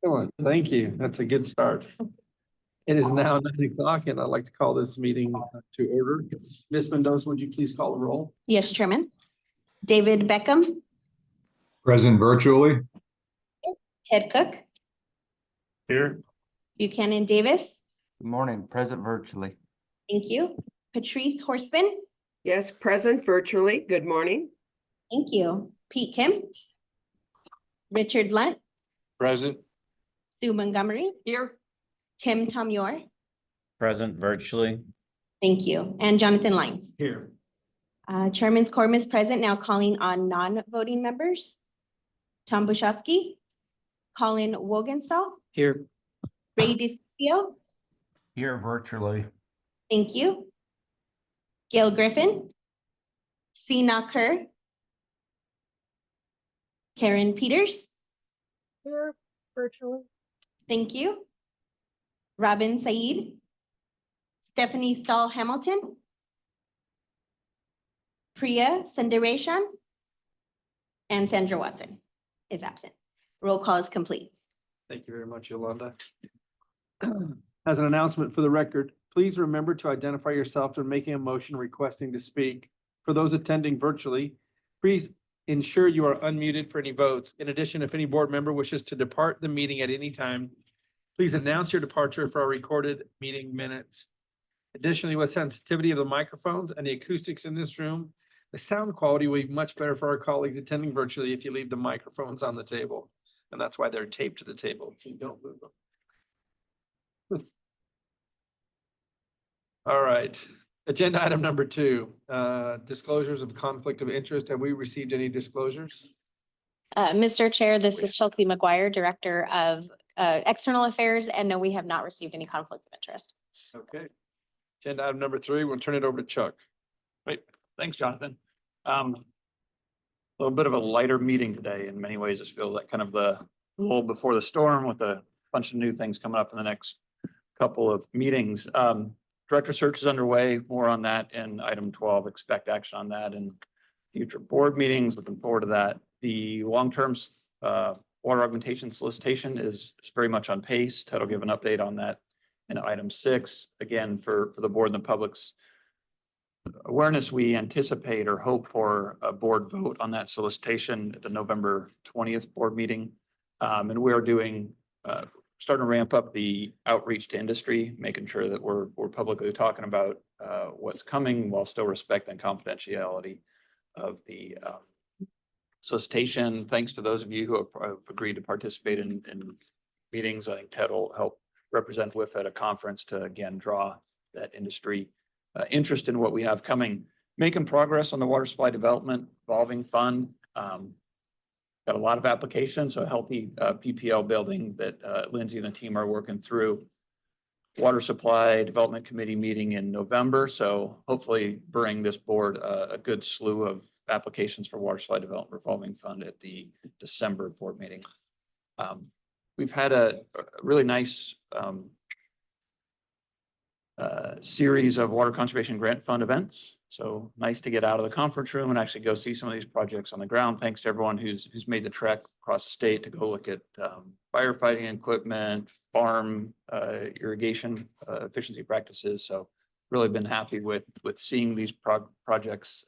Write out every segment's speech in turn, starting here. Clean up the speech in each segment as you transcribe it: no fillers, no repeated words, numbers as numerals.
Excellent. Thank you. That's a good start. It is now 9 o'clock and I'd like to call this meeting to order. Ms. Mendoza, would you please call the roll? Yes, Chairman. David Beckham, Present virtually. Ted Cook, Here. Buchanan Davis. Good morning, present virtually. Thank you. Patrice Horseman. Yes, present virtually. Good morning. Thank you. Pete Kim. Richard Lunt, Present. Sue Montgomery, Here. Tim Tomyor. Present virtually. Thank you. And Jonathan Lines. Here. Chairman's quorum is present. Now calling on non-voting members. Tom Bushowski, Colin Wogenstahl, Here. Ray DeCiccio. Here virtually. Thank you. Gail Griffin, Sina Kerr, Karen Peters. Here virtually. Thank you. Robin Said, Stephanie Stahl Hamilton, Priya Sundareshan, and Sandra Watson is absent. Roll call is complete. Thank you very much, Yolanda. As an announcement for the record, please remember to identify yourself when making a motion requesting to speak. For those attending virtually, please ensure you are unmuted for any votes. In addition, if any board member wishes to depart the meeting at any time, please announce your departure for our recorded meeting minutes. Additionally, with sensitivity of the microphones and the acoustics in this room, the sound quality will be much better for our colleagues attending virtually if you leave the microphones on the table. And that's why they're taped to the table, so you don't move them. All right, agenda item number 2, disclosures of conflict of interest. Have we received any disclosures? Mr. Chair, this is Chelsea McGuire, Director of External Affairs, and no, we have not received any conflicts of interest. Okay. Agenda item number 3, we'll turn it over to Chuck. Great, thanks, Jonathan. A little bit of a lighter meeting today. In many ways, this feels like kind of the lull before the storm with a bunch of new things coming up in the next couple of meetings. Director search is underway. More on that in item 12. Expect action on that in future board meetings. Looking forward to that. The long-term water augmentation solicitation is very much on pace. Ted will give an update on that in item 6. Again, for the board and the public's awareness, we anticipate or hope for a board vote on that solicitation at the November 20th board meeting. And we are doing, starting to ramp up the outreach to industry, making sure that we're publicly talking about what's coming while still respecting confidentiality of the solicitation. Thanks to those of you who have agreed to participate in meetings. I think Ted will help represent WIFA at a conference to again draw that industry interest in what we have coming. Making progress on the water supply development evolving fund. Got a lot of applications, so a healthy PPL building that Lindsay and the team are working through. Water supply development committee meeting in November, so hopefully bring this board a good slew of applications for water supply development revolving fund at the December board meeting. We've had a really nice series of water conservation grant fund events. So nice to get out of the conference room and actually go see some of these projects on the ground. Thanks to everyone who's made the trek across the state to go look at firefighting equipment, farm irrigation efficiency practices. So really been happy with seeing these projects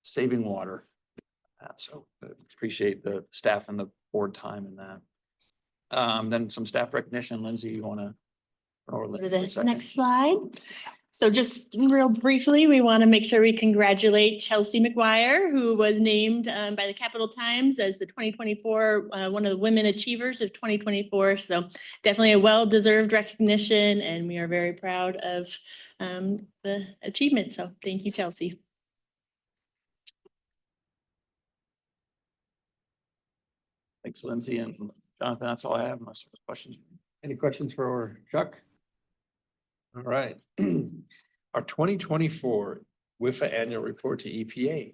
saving water. So appreciate the staff and the board time in that. Then some staff recognition. Lindsay, you want to Go to the next slide. So just real briefly, we want to make sure we congratulate Chelsea McGuire, who was named by the Capital Times as the 2024 one of the Women Achievers of 2024. So definitely a well-deserved recognition, and we are very proud of the achievement. So thank you, Chelsea. Thanks, Lindsay and Jonathan. That's all I have. Unless there's questions. Any questions for Chuck? All right. Our 2024 WIFA annual report to EPA.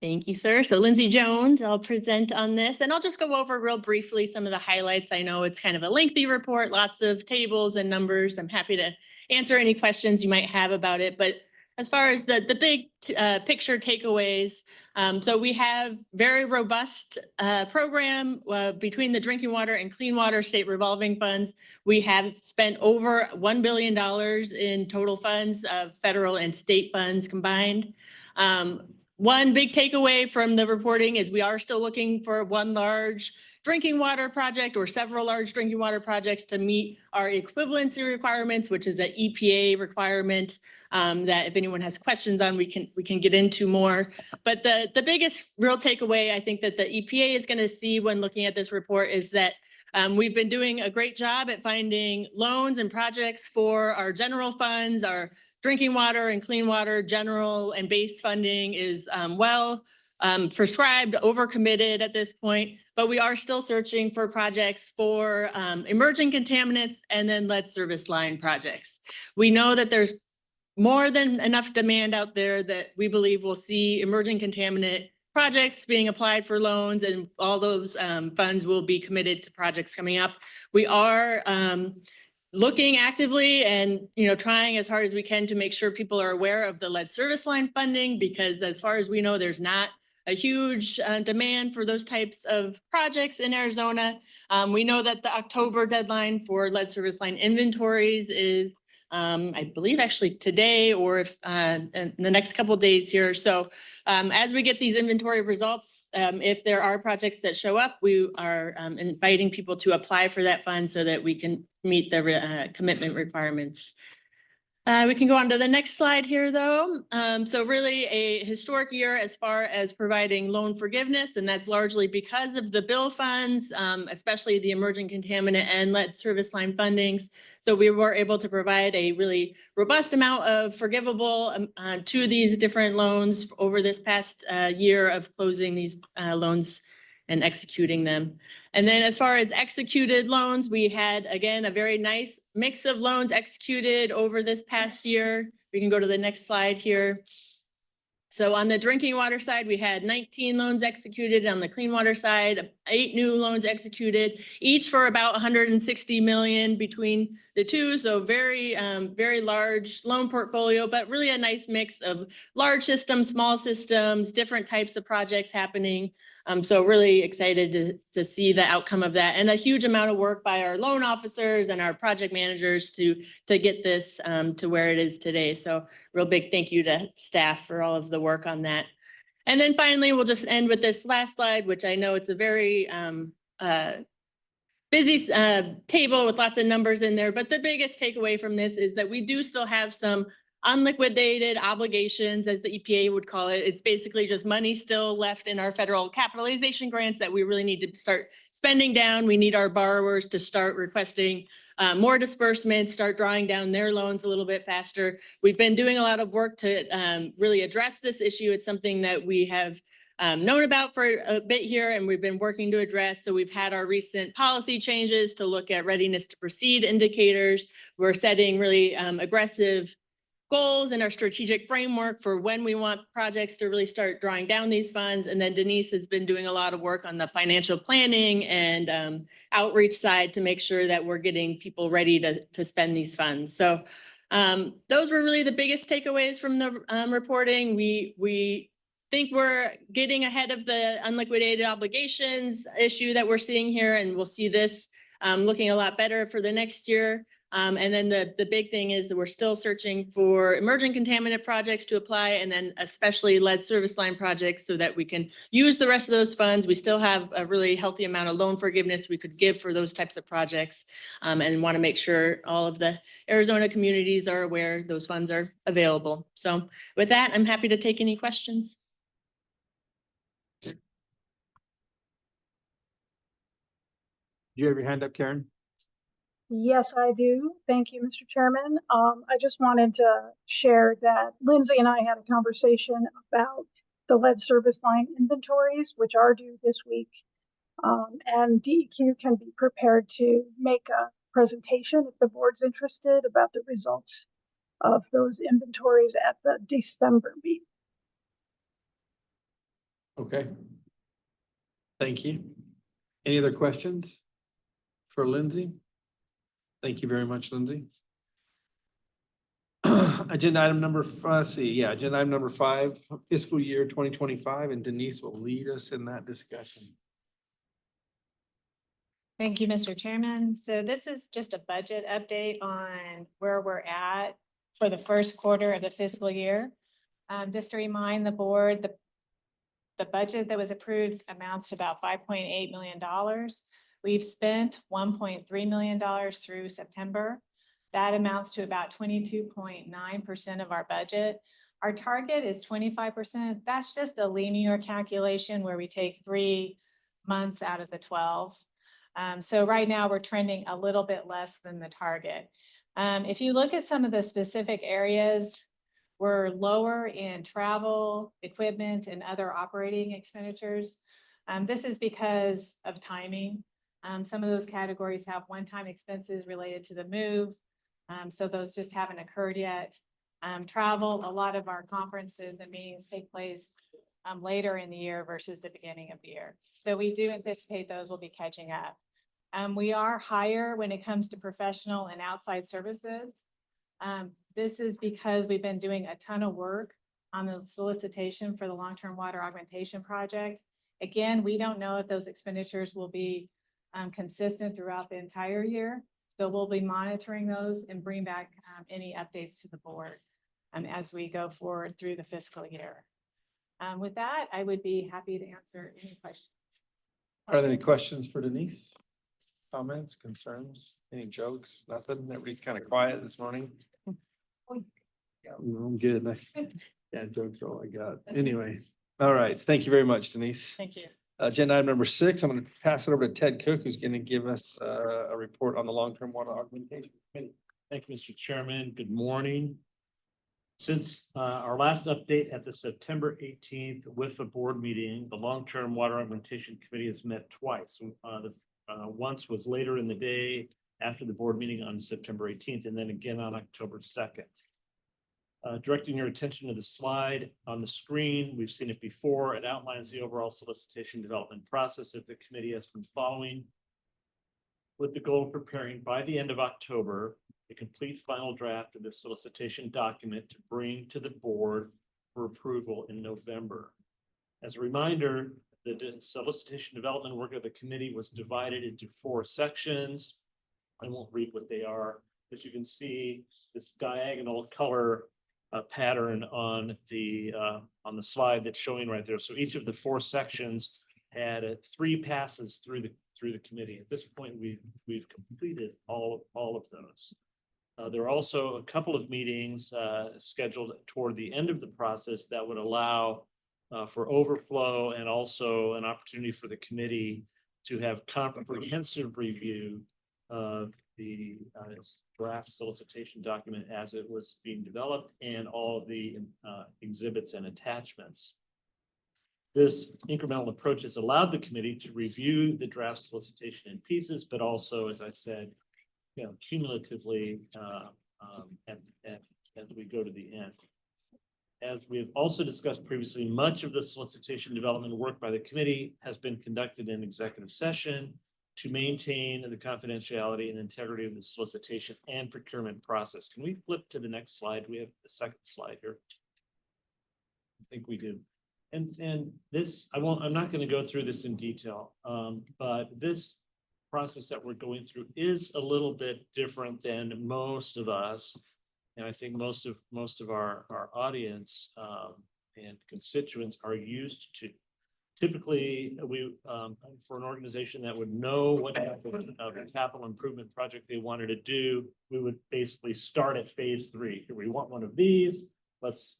Thank you, sir. So Lindsay Jones, I'll present on this, and I'll just go over real briefly some of the highlights. I know it's kind of a lengthy report, lots of tables and numbers. I'm happy to answer any questions you might have about it, but as far as the big picture takeaways, so we have very robust program between the drinking water and clean water state revolving funds. We have spent over $1 billion in total funds of federal and state funds combined. One big takeaway from the reporting is we are still looking for one large drinking water project or several large drinking water projects to meet our equivalency requirements, which is an EPA requirement that if anyone has questions on, we can get into more. But the biggest real takeaway I think that the EPA is going to see when looking at this report is that we've been doing a great job at finding loans and projects for our general funds. Our drinking water and clean water general and base funding is prescribed, overcommitted at this point, but we are still searching for projects for emerging contaminants and then lead service line projects. We know that there's more than enough demand out there that we believe will see emerging contaminant projects being applied for loans, and all those funds will be committed to projects coming up. We are looking actively and trying as hard as we can to make sure people are aware of the lead service line funding, because as far as we know, there's not a huge demand for those types of projects in Arizona. We know that the October deadline for lead service line inventories is I believe actually today or if in the next couple of days here. So as we get these inventory results, if there are projects that show up, we are inviting people to apply for that fund so that we can meet the commitment requirements. We can go on to the next slide here, though. So really a historic year as far as providing loan forgiveness, and that's largely because of the bill funds, especially the emerging contaminant and lead service line fundings. So we were able to provide a really robust amount of forgivable to these different loans over this past year of closing these loans and executing them. And then as far as executed loans, we had, again, a very nice mix of loans executed over this past year. We can go to the next slide here. So on the drinking water side, we had 19 loans executed. On the clean water side, 8 new loans executed, each for about 160 million between the two. So very, very large loan portfolio, but really a nice mix of large systems, small systems, different types of projects happening. So really excited to see the outcome of that, and a huge amount of work by our loan officers and our project managers to get this to where it is today. So real big thank you to staff for all of the work on that. And then finally, we'll just end with this last slide, which I know it's a very busy table with lots of numbers in there, but the biggest takeaway from this is that we do still have some unliquidated obligations, as the EPA would call it. It's basically just money still left in our federal capitalization grants that we really need to start spending down. We need our borrowers to start requesting more disbursements, start drawing down their loans a little bit faster. We've been doing a lot of work to really address this issue. It's something that we have known about for a bit here, and we've been working to address. So we've had our recent policy changes to look at readiness to proceed indicators. We're setting really aggressive goals in our strategic framework for when we want projects to really start drawing down these funds. And then Denise has been doing a lot of work on the financial planning and outreach side to make sure that we're getting people ready to spend these funds. So those were really the biggest takeaways from the reporting. We think we're getting ahead of the unliquidated obligations issue that we're seeing here, and we'll see this looking a lot better for the next year. And then the big thing is that we're still searching for emerging contaminant projects to apply, and then especially lead service line projects so that we can use the rest of those funds. We still have a really healthy amount of loan forgiveness we could give for those types of projects, and want to make sure all of the Arizona communities are aware those funds are available. So with that, I'm happy to take any questions. You have your hand up, Karen? Yes, I do. Thank you, Mr. Chairman. I just wanted to share that Lindsay and I had a conversation about the lead service line inventories, which are due this week. And DEQ can be prepared to make a presentation if the board's interested about the results of those inventories at the December meeting. Okay. Thank you. Any other questions for Lindsay? Thank you very much, Lindsay. Agenda item number, agenda item number 5, fiscal year 2025, and Denise will lead us in that discussion. Thank you, Mr. Chairman. So this is just a budget update on where we're at for the first quarter of the fiscal year. Just to remind the board, the budget that was approved amounts to about $5.8 million. We've spent $1.3 million through September. That amounts to about 22.9% of our budget. Our target is 25%. That's just a linear calculation where we take 3 months out of the 12. So right now we're trending a little bit less than the target. If you look at some of the specific areas, we're lower in travel, equipment, and other operating expenditures. This is because of timing. Some of those categories have one-time expenses related to the move. So those just haven't occurred yet. Travel, a lot of our conferences and meetings take place later in the year versus the beginning of the year. So we do anticipate those will be catching up. We are higher when it comes to professional and outside services. This is because we've been doing a ton of work on the solicitation for the long-term water augmentation project. Again, we don't know if those expenditures will be consistent throughout the entire year. So we'll be monitoring those and bring back any updates to the board as we go forward through the fiscal year. With that, I would be happy to answer any questions. Are there any questions for Denise? Comments, concerns, any jokes? Nothing? Everybody's kind of quiet this morning. Yeah, I'm good. Yeah, jokes are all I got. Anyway, all right. Thank you very much, Denise. Thank you. Agenda item number 6, I'm going to pass it over to Ted Cook, who's going to give us a report on the long-term water augmentation committee. Thank you, Mr. Chairman. Good morning. Since our last update at the September 18th WIFA board meeting, the long-term water augmentation committee has met twice. Once was later in the day after the board meeting on September 18th, and then again on October 2nd. Directing your attention to the slide on the screen, we've seen it before. It outlines the overall solicitation development process that the committee has been following, with the goal of preparing by the end of October a complete final draft of the solicitation document to bring to the board for approval in November. As a reminder, the solicitation development work of the committee was divided into 4 sections. I won't read what they are, but you can see this diagonal color pattern on the slide that's showing right there. So each of the 4 sections had 3 passes through the committee. At this point, we've completed all of those. There are also a couple of meetings scheduled toward the end of the process that would allow for overflow and also an opportunity for the committee to have comprehensive review of the draft solicitation document as it was being developed and all of the exhibits and attachments. This incremental approach has allowed the committee to review the draft solicitation in pieces, but also, as I said, cumulatively as we go to the end. As we've also discussed previously, much of the solicitation development work by the committee has been conducted in executive session to maintain the confidentiality and integrity of the solicitation and procurement process. Can we flip to the next slide? We have the second slide here. I think we do. And this, I'm not going to go through this in detail, but this process that we're going through is a little bit different than most of us. And I think most of our audience and constituents are used to. Typically, we for an organization that would know what type of capital improvement project they wanted to do, we would basically start at phase 3. We want one of these. Let's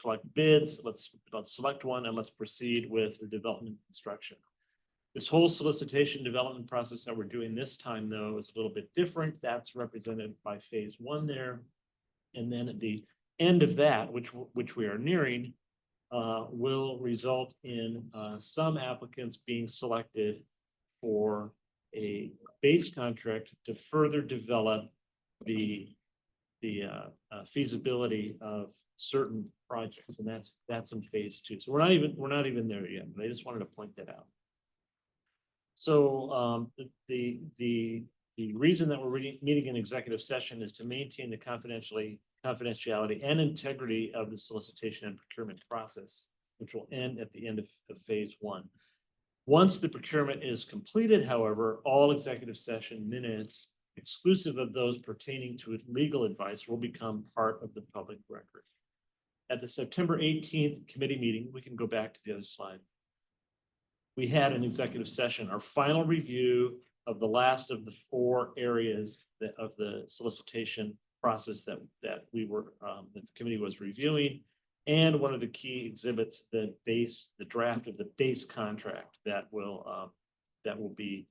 collect bids. Let's select one and let's proceed with the development construction. This whole solicitation development process that we're doing this time, though, is a little bit different. That's represented by phase 1 there. And then at the end of that, which we are nearing, will result in some applicants being selected for a base contract to further develop the feasibility of certain projects. And that's in phase 2. So we're not even there yet, but I just wanted to point that out. So the reason that we're meeting in executive session is to maintain the confidentiality, and integrity of the solicitation and procurement process, which will end at the end of phase one. Once the procurement is completed, however, all executive session minutes, exclusive of those pertaining to legal advice, will become part of the public record. At the September 18th committee meeting, we can go back to the other slide. We had an executive session, our final review of the last of the 4 areas of the solicitation process that we were, that the committee was reviewing. And one of the key exhibits, the draft of the base contract that will be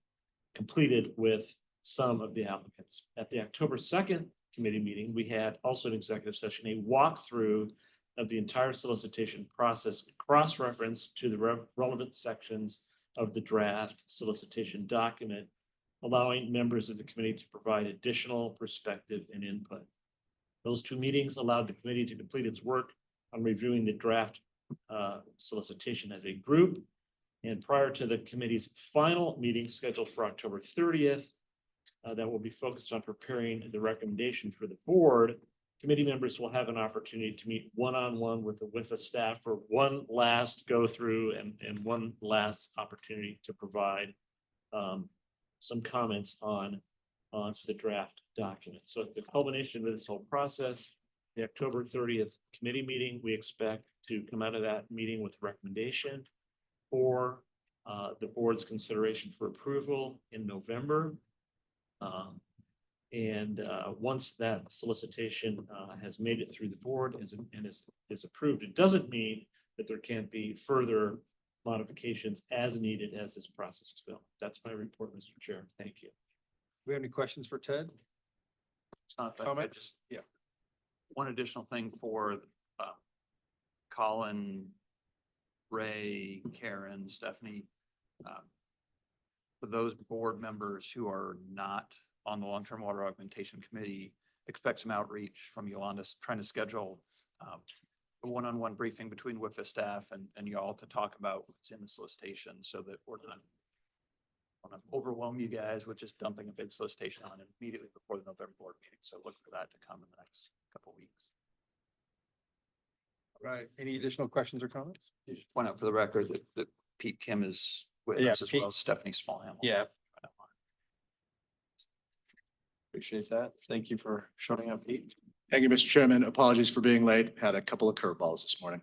completed with some of the applicants. At the October 2nd committee meeting, we had also an executive session, a walkthrough of the entire solicitation process, cross-reference to the relevant sections of the draft solicitation document, allowing members of the committee to provide additional perspective and input. Those 2 meetings allowed the committee to complete its work on reviewing the draft solicitation as a group. And prior to the committee's final meeting scheduled for October 30th, that will be focused on preparing the recommendation for the board, committee members will have an opportunity to meet one-on-one with the WIFA staff for one last go through and one last opportunity to provide some comments on the draft document. So at the culmination of this whole process, the October 30th committee meeting, we expect to come out of that meeting with a recommendation for the board's consideration for approval in November. Once that solicitation has made it through the board and is approved, it doesn't mean that there can't be further modifications as needed as this process develops. That's my report, Mr. Chair. Thank you. Do we have any questions for Ted? Comments? Yeah. One additional thing for Colin, Ray, Karen, Stephanie. For those board members who are not on the long-term water augmentation committee, expect some outreach from Yolanda, trying to schedule a one-on-one briefing between WIFA staff and y'all to talk about what's in the solicitation, so that we're not want to overwhelm you guys with just dumping a big solicitation on it immediately before the November board meeting. So look for that to come in the next couple of weeks. All right. Any additional questions or comments? Just point out for the record that Pete Kim is with Yeah, us as Pete. well as Stephanie Smallhammer. Yeah. Appreciate that. Thank you for showing up, Pete. Thank you, Mr. Chairman. Apologies for being late. Had a couple of curveballs this morning.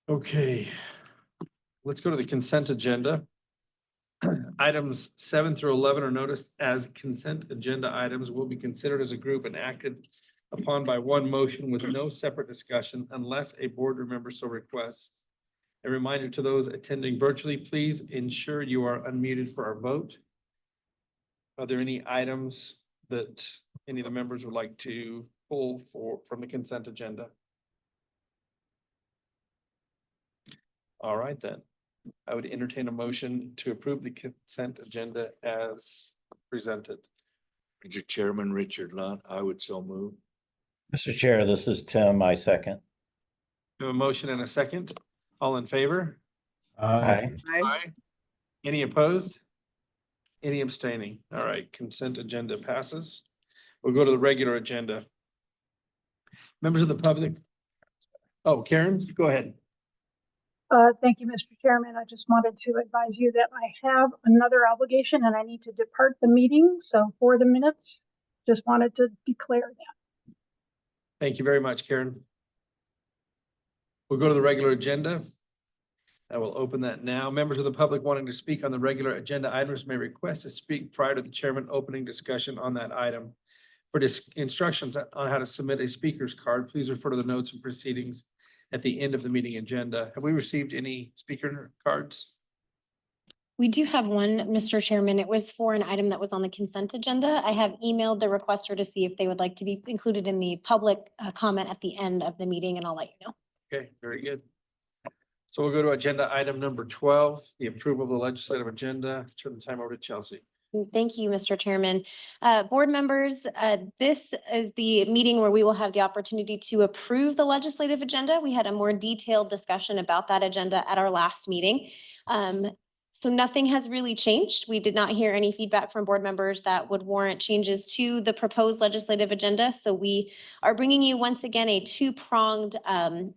Okay. Let's go to the consent agenda. Items 7 through 11 are noticed as consent agenda items, will be considered as a group and acted upon by one motion with no separate discussion unless a board member so requests. A reminder to those attending virtually, please ensure you are unmuted for our vote. Are there any items that any of the members would like to pull from the consent agenda? All right, then. I would entertain a motion to approve the consent agenda as presented. Mr. Chairman, Richard Lunt, I would so move. Mr. Chair, this is Tim, I second. We have a motion and a second. All in favor? Aye. Aye. Any opposed? Any abstaining? All right, consent agenda passes. We'll go to the regular agenda. Members of the public. Oh, Karen, go ahead. Thank you, Mr. Chairman. I just wanted to advise you that I have another obligation and I need to depart the meeting. So for the minutes, just wanted to declare that. Thank you very much, Karen. We'll go to the regular agenda. I will open that now. Members of the public wanting to speak on the regular agenda items may request to speak prior to the chairman opening discussion on that item. For instructions on how to submit a speaker's card, please refer to the notes and proceedings at the end of the meeting agenda. Have we received any speaker cards? We do have one, Mr. Chairman. It was for an item that was on the consent agenda. I have emailed the requester to see if they would like to be included in the public comment at the end of the meeting, and I'll let you know. Okay, very good. So we'll go to agenda item number 12, the approval of the legislative agenda. Turn the time over to Chelsea. Thank you, Mr. Chairman. Board members, this is the meeting where we will have the opportunity to approve the legislative agenda. We had a more detailed discussion about that agenda at our last meeing. So nothing has really changed. We did not hear any feedback from board members that would warrant changes to the proposed legislative agenda. So we are bringing you once again a two-pronged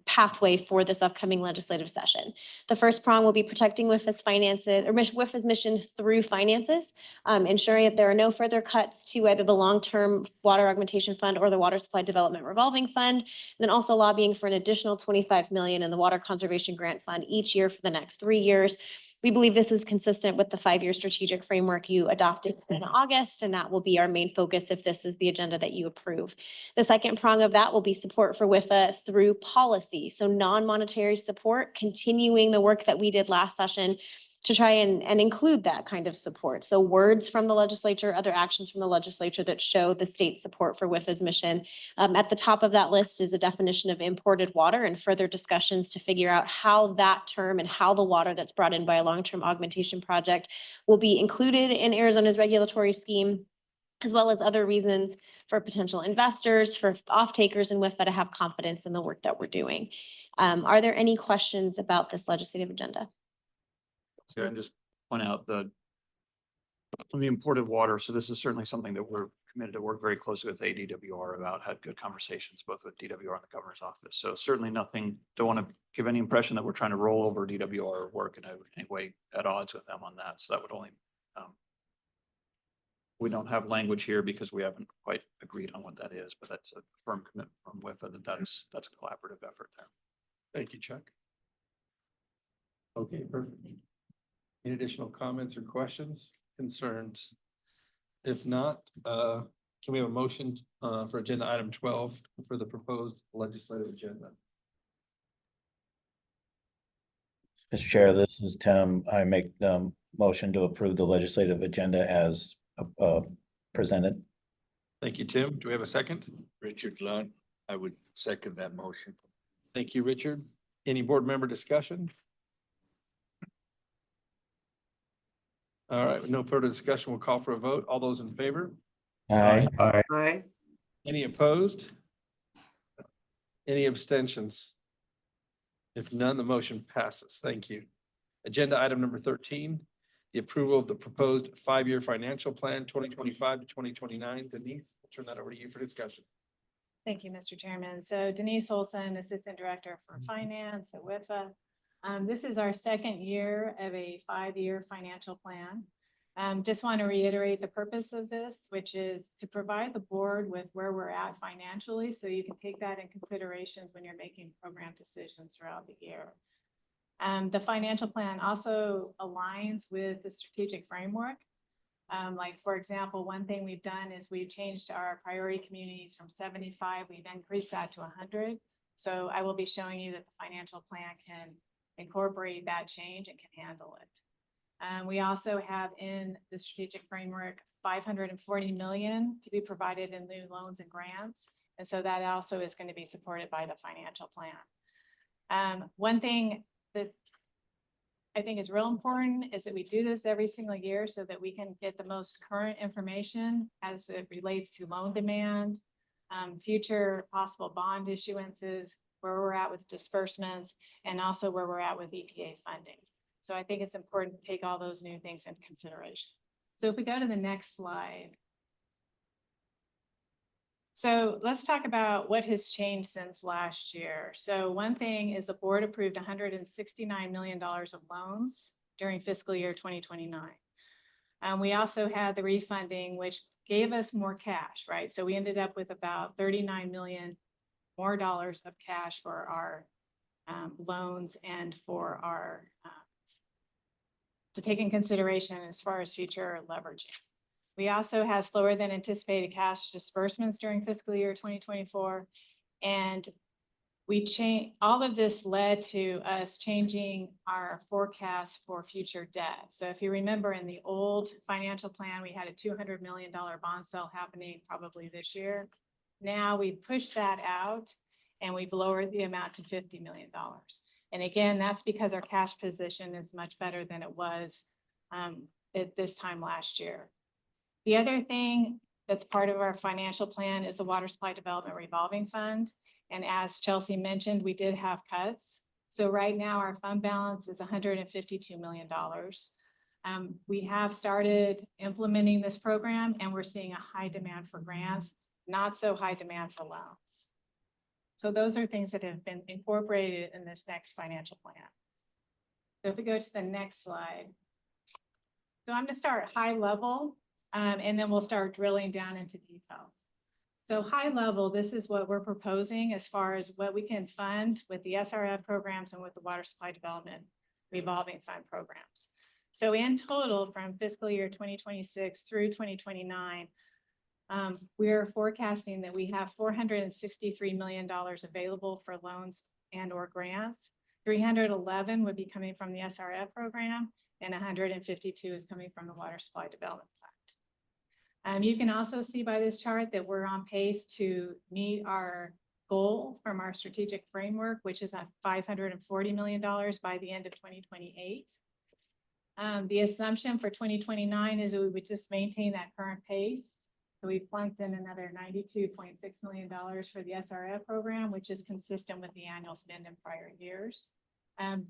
pathway for this upcoming legislative session. The first prong will be protecting WIFA's finances or WIFA's mission through finances, ensuring that there are no further cuts to either the long-term water augmentation fund or the water supply development revolving fund. And then also lobbying for an additional 25 million in the water conservation grant fund each year for the next 3 years. We believe this is consistent with the 5-year strategic framework you adopted in August, and that will be our main focus if this is the agenda that you approve. The second prong of that will be support for WIFA through policy. So non-monetary support, continuing the work that we did last session to try and include that kind of support. So words from the legislature, other actions from the legislature that show the state's support for WIFA's mission. At the top of that list is a definition of imported water and further discussions to figure out how that term and how the water that's brought in by a long-term augmentation project will be included in Arizona's regulatory scheme, as well as other reasons for potential investors, for off-takers in WIFA to have confidence in the work that we're doing. Are there any questions about this legislative agenda? So and just point out the imported water. So this is certainly something that we're committed to work very closely with ADWR about, had good conversations both with DWR and the governor's office. So certainly nothing, don't want to give any impression that we're trying to roll over DWR work in any way at odds with them on that. So that would only, we don't have language here because we haven't quite agreed on what that is, but that's a firm commitment from WIFA that that's a collaborative effort there. Thank you, Chuck. Okay, perfect. Any additional comments or questions, concerns? If not, can we have a motion for agenda item 12 for the proposed legislative agenda? Mr. Chair, this is Tim. I make the motion to approve the legislative agenda as presented. Thank you, Tim. Do we have a second? Richard Lunt, I would second that motion. Thank you, Richard. Any board member discussion? All right, with no further discussion, we'll call for a vote. All those in favor? Aye. Aye. Any opposed? Any abstentions? If none, the motion passes. Thank you. Agenda item number 13, the approval of the proposed 5-year financial plan, 2025 to 2029. Denise, I'll turn that over to you for discussion. Thank you, Mr. Chairman. So Denise Olson, Assistant Director for Finance at WIFA. This is our second year of a 5-year financial plan. Just want to reiterate the purpose of this, which is to provide the board with where we're at financially, so you can take that in considerations when you're making program decisions throughout the year. The financial plan also aligns with the strategic framework. Like, for example, one thing we've done is we've changed our priority communities from 75, we've increased that to 100. So I will be showing you that the financial plan can incorporate that change and can handle it. We also have in the strategic framework 540 million to be provided in new loans and grants. And so that also is going to be supported by the financial plan. One thing that I think is real important is that we do this every single year so that we can get the most current information as it relates to loan demand, future possible bond issuances, where we're at with disbursements, and also where we're at with EPA funding. So I think it's important to take all those new things into consideration. So if we go to the next slide. So let's talk about what has changed since last year. So one thing is the board approved $169 million of loans during fiscal year 2029. We also had the refunding, which gave us more cash, right? So we ended up with about $39 million more dollars of cash for our loans and for our to take in consideration as far as future leveraging. We also had slower than anticipated cash disbursements during fiscal year 2024. And we changed, all of this led to us changing our forecast for future debt. So if you remember in the old financial plan, we had a $200 million bond sale happening probably this year. Now we've pushed that out and we've lowered the amount to $50 million. And again, that's because our cash position is much better than it was at this time last year. The other thing that's part of our financial plan is the Water Supply Development Revolving Fund. And as Chelsea mentioned, we did have cuts. So right now our fund balance is $152 million. We have started implementing this program and we're seeing a high demand for grants, not so high demand for loans. So those are things that have been incorporated in this next financial plan. So if we go to the next slide. So I'm going to start high level and then we'll start drilling down into details. So high level, this is what we're proposing as far as what we can fund with the SRF programs and with the water supply development revolving fund programs. So in total, from fiscal year 2026 through 2029, we're forecasting that we have $463 million available for loans and or grants. 311 would be coming from the SRF program and 152 is coming from the water supply development fund. You can also see by this chart that we're on pace to meet our goal from our strategic framework, which is at $540 million by the end of 2028. The assumption for 2029 is that we would just maintain that current pace. So we plunked in another $92.6 million for the SRF program, which is consistent with the annual spend in prior years.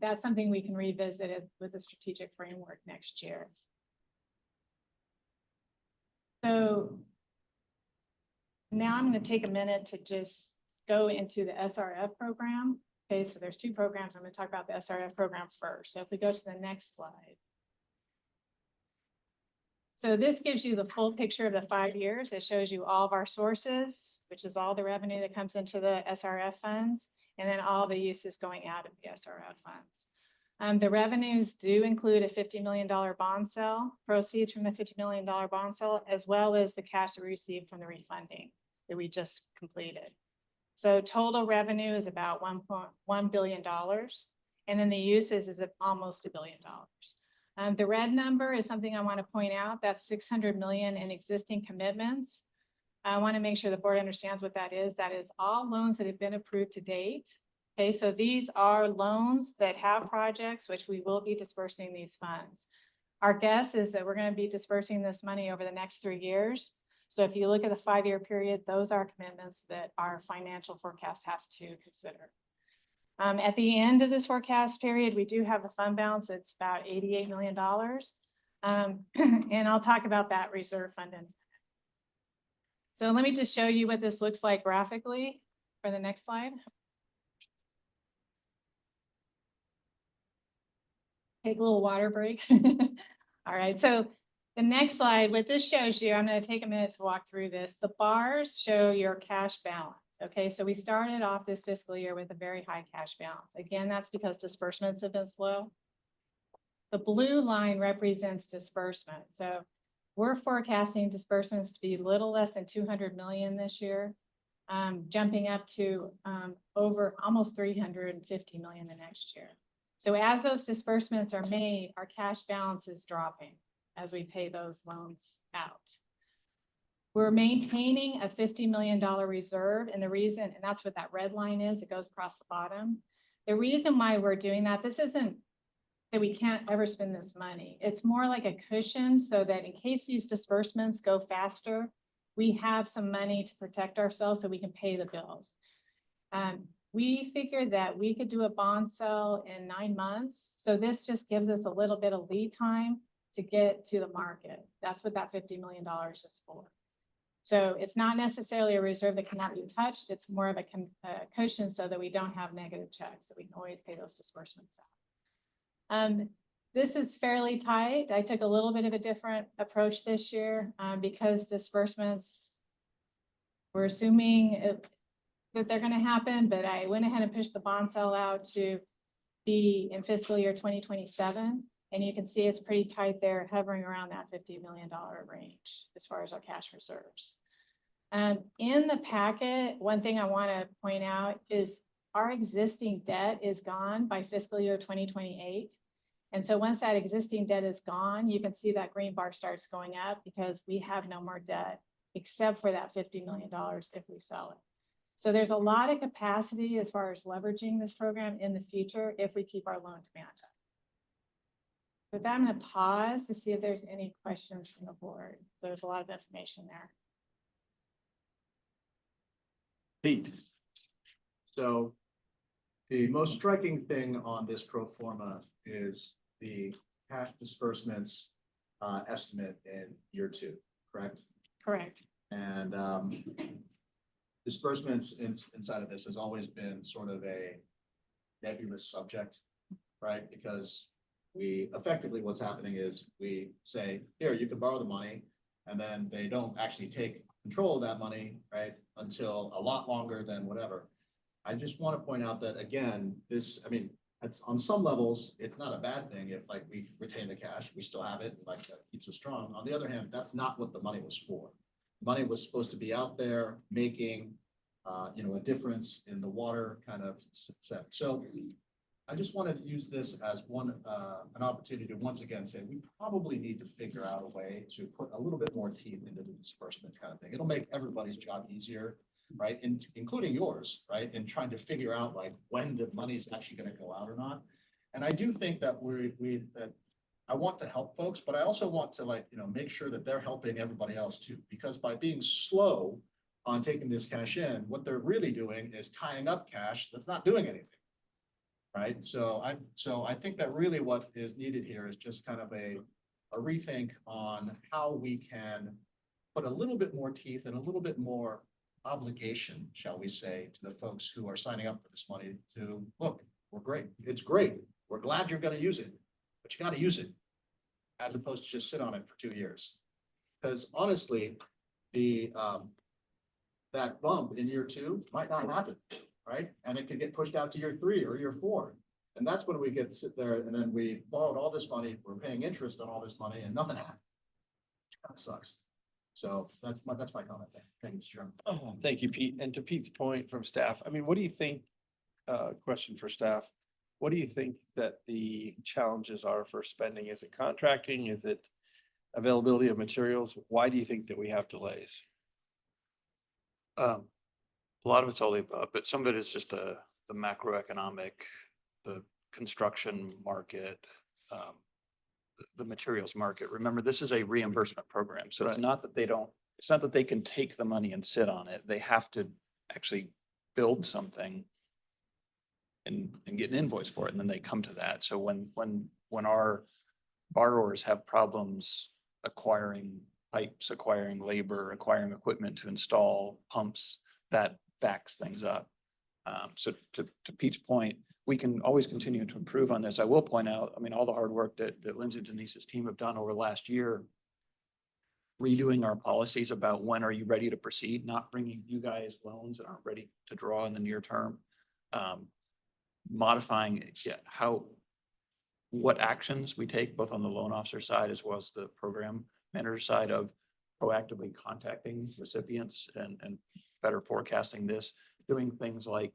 That's something we can revisit with the strategic framework next year. So now I'm going to take a minute to just go into the SRF program. Okay, so there's two programs. I'm going to talk about the SRF program first. So if we go to the next slide. So this gives you the full picture of the 5 years. It shows you all of our sources, which is all the revenue that comes into the SRF funds, and then all the uses going out of the SRF funds. The revenues do include a $50 million bond sale, proceeds from the $50 million bond sale, as well as the cash that we received from the refunding that we just completed. So total revenue is about $1.1 billion. And then the uses is almost $1 billion. The red number is something I want to point out. That's $600 million in existing commitments. I want to make sure the board understands what that is. That is all loans that have been approved to date. Okay, so these are loans that have projects which we will be dispersing these funds. Our guess is that we're going to be dispersing this money over the next 3 years. So if you look at the 5-year period, those are commitments that our financial forecast has to consider. At the end of this forecast period, we do have a fund balance that's about $88 million. And I'll talk about that reserve fund in a minute. So let me just show you what this looks like graphically for the next slide. Take a little water break. All right, so the next slide, what this shows you, I'm going to take a minute to walk through this. The bars show your cash balance. Okay, so we started off this fiscal year with a very high cash balance. Again, that's because disbursements have been slow. The blue line represents disbursement. So we're forecasting disbursements to be a little less than 200 million this year, jumping up to over almost 350 million the next year. So as those disbursements are made, our cash balance is dropping as we pay those loans out. We're maintaining a $50 million reserve, and the reason, and that's what that red line is, it goes across the bottom. The reason why we're doing that, this isn't that we can't ever spend this money. It's more like a cushion so that in case these disbursements go faster, we have some money to protect ourselves so we can pay the bills. We figured that we could do a bond sale in 9 months. So this just gives us a little bit of lead time to get to the market. That's what that $50 million is for. So it's not necessarily a reserve that cannot be touched. It's more of a cushion so that we don't have negative checks, so we can always pay those disbursements out. This is fairly tight. I took a little bit of a different approach this year because disbursements, we're assuming that they're going to happen, but I went ahead and pushed the bond sale out to be in fiscal year 2027. And you can see it's pretty tight there, hovering around that $50 million range as far as our cash reserves. In the packet, one thing I want to point out is our existing debt is gone by fiscal year 2028. And so once that existing debt is gone, you can see that green bar starts going up because we have no more debt except for that $50 million if we sell it. So there's a lot of capacity as far as leveraging this program in the future if we keep our loan demand up. With that, I'm going to pause to see if there's any questions from the board. So there's a lot of information there. Pete. So the most striking thing on this pro forma is the cash disbursements estimate in year 2, correct? Correct. And disbursements inside of this has always been sort of a nebulous subject, right? Because we effectively, what's happening is we say, here, you can borrow the money, and then they don't actually take control of that money, right? Until a lot longer than whatever. I just want to point out that, again, this, I mean, it's on some levels, it's not a bad thing if like we retain the cash, we still have it, like that keeps us strong. On the other hand, that's not what the money was for. Money was supposed to be out there making, a difference in the water kind of set. So I just wanted to use this as an opportunity to once again say, we probably need to figure out a way to put a little bit more teeth into the disbursement kind of thing. It'll make everybody's job easier, right? And including yours, right? And trying to figure out like when the money's actually going to go out or not. And I do think that that I want to help folks, but I also want to make sure that they're helping everybody else too, because by being slow on taking this cash in, what they're really doing is tying up cash that's not doing anything. Right. So I think that really what is needed here is just kind of a rethink on how we can put a little bit more teeth and a little bit more obligation, shall we say, to the folks who are signing up for this money to look, we're great. It's great. We're glad you're going to use it, but you got to use it as opposed to just sit on it for 2 years. Because honestly, that bump in year 2 might not happen. Right? And it could get pushed out to year 3 or year 4. And that's when we get to sit there and then we borrowed all this money, we're paying interest on all this money and nothing happened. That sucks. So that's my comment there. Thank you, Mr. Chairman. Oh, thank you, Pete. And to Pete's point from staff, I mean, what do you think, question for staff, what do you think that the challenges are for spending? Is it contracting? Is it availability of materials? Why do you think that we have delays? A lot of it's all the above, but some of it is just the macroeconomic, the construction market, the materials market. Remember, this is a reimbursement program. So it's not that it's not that they can take the money and sit on it. They have to actually build something and get an invoice for it. And then they come to that. So when our borrowers have problems acquiring pipes, acquiring labor, acquiring equipment to install pumps, that backs things up. So to Pete's point, we can always continue to improve on this. I will point out, I mean, all the hard work that Lindsay and Denise's team have done over the last year, redoing our policies about when are you ready to proceed, not bringing you guys loans that aren't ready to draw in the near term, modifying what actions we take both on the loan officer side as well as the program manager side of proactively contacting recipients and better forecasting this, doing things like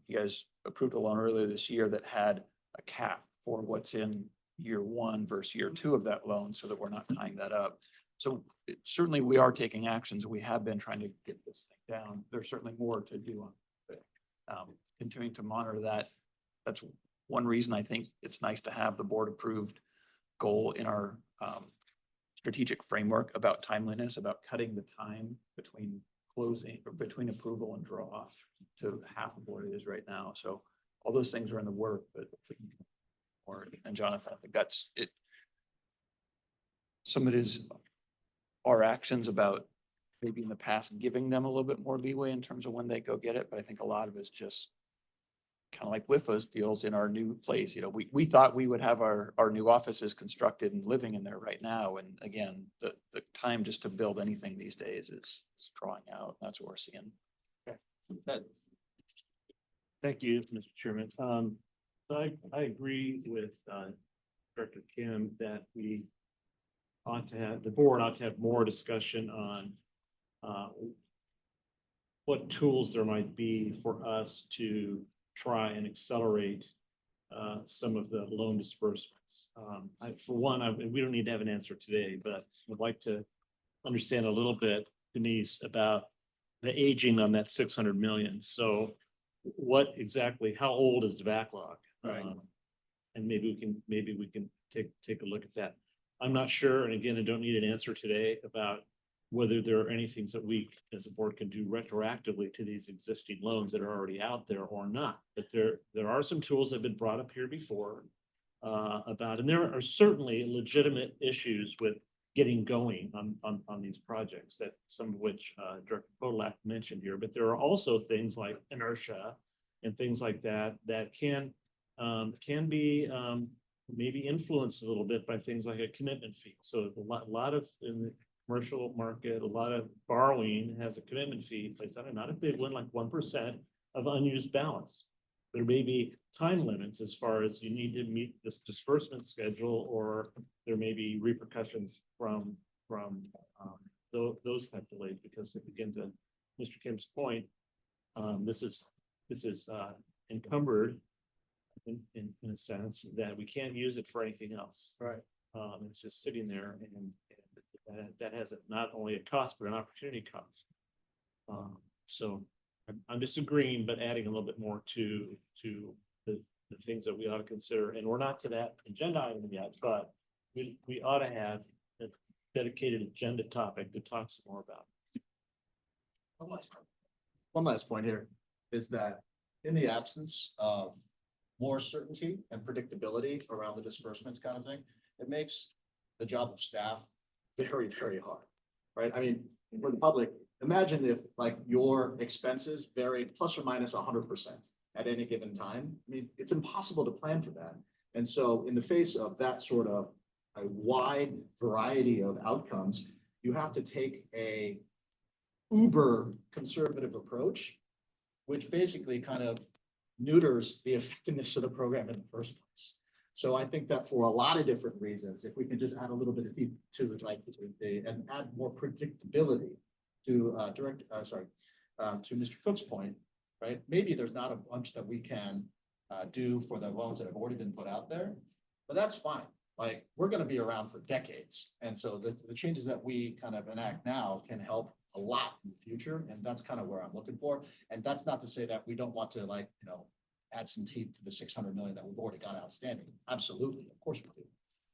you guys approved a loan earlier this year that had a cap for what's in year 1 versus year 2 of that loan so that we're not tying that up. So certainly we are taking actions. We have been trying to get this thing down. There's certainly more to do on it. Continuing to monitor that. That's one reason I think it's nice to have the board approved goal in our strategic framework about timeliness, about cutting the time between closing or between approval and draw to half of what it is right now. So all those things are in the work, but and Jonathan, I think that's it. Some of it is our actions about maybe in the past giving them a little bit more leeway in terms of when they go get it. But I think a lot of it is just kind of like WIFA feels in our new place. You know, we thought we would have our new offices constructed and living in there right now. And again, the time just to build anything these days is drawing out. That's what we're seeing. Okay. Thank you, Mr. Chairman. So I agree with Director Kim that we ought to have, the board ought to have more discussion on what tools there might be for us to try and accelerate some of the loan disbursements. For one, we don't need to have an answer today, but would like to understand a little bit, Denise, about the aging on that 600 million. So what exactly, how old is the backlog? Right. And maybe we can take a look at that. I'm not sure, and again, I don't need an answer today about whether there are any things that we as a board can do retroactively to these existing loans that are already out there or not. But there are some tools that have been brought up here before. about, and there are certainly legitimate issues with getting going on these projects that some of which Director Podolak mentioned here, but there are also things like inertia and things like that that can be maybe influenced a little bit by things like a commitment fee. So a lot of in the commercial market, a lot of borrowing has a commitment fee placed on it, not a big one, like 1% of unused balance. There may be time limits as far as you need to meet this disbursement schedule, or there may be repercussions from those type of delays, because again, to Mr. Kim's point, this is encumbered in a sense that we can't use it for anything else. Right. It's just sitting there, and that has not only a cost, but an opportunity cost. So I'm disagreeing, but adding a little bit more to the things that we ought to consider. And we're not to that agenda item yet, but we ought to have a dedicated agenda topic to talk some more about. One last point here is that in the absence of more certainty and predictability around the disbursements kind of thing, it makes the job of staff very, very hard, right? I mean, for the public, imagine if like your expenses varied plus or minus 100% at any given time. I mean, it's impossible to plan for that. And so in the face of that sort of a wide variety of outcomes, you have to take a uber conservative approach, which basically kind of neuters the effectiveness of the program in the first place. So I think that for a lot of different reasons, if we can just add a little bit of deep to like and add more predictability to to Mr. Cook's point, right? Maybe there's not a bunch that we can do for the loans that have already been put out there, but that's fine. Like, we're going to be around for decades. And so the changes that we kind of enact now can help a lot in the future. And that's kind of where I'm looking for. And that's not to say that we don't want to, like, you know, add some teeth to the 600 million that we've already got outstanding. Absolutely. Of course we do.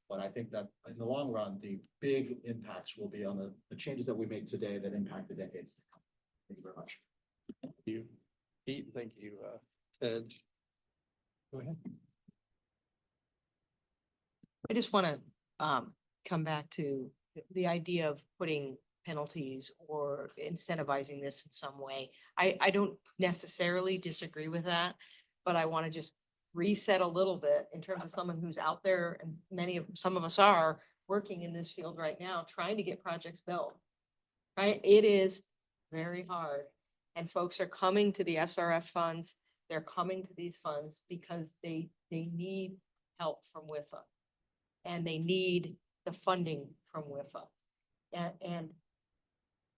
But I think that in the long run, the big impacts will be on the changes that we make today that impact the decades to come. Thank you very much. Thank you, Pete. Thank you, Ted. Go ahead. I just want to come back to the idea of putting penalties or incentivizing this in some way. I don't necessarily disagree with that, but I want to just reset a little bit in terms of someone who's out there, and some of us are working in this field right now, trying to get projects built. Right? It is very hard. And folks are coming to the SRF funds. They're coming to these funds because they need help from WIFA. And they need the funding from WIFA.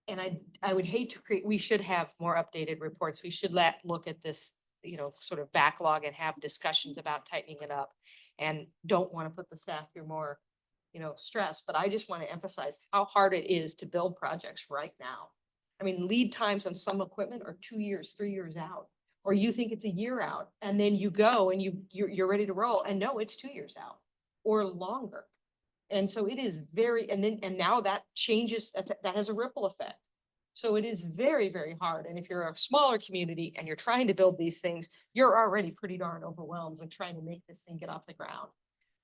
And I would hate to create, we should have more updated reports. We should look at this, you know, sort of backlog and have discussions about tightening it up, and don't want to put the staff through more, you know, stress. But I just want to emphasize how hard it is to build projects right now. I mean, lead times on some equipment are 2 years, 3 years out, or you think it's a year out, and then you go and you're ready to roll, and no, it's 2 years out or longer. And so it is and now that changes, that has a ripple effect. So it is very, very hard. And if you're a smaller community and you're trying to build these things, you're already pretty darn overwhelmed with trying to make this thing get off the ground.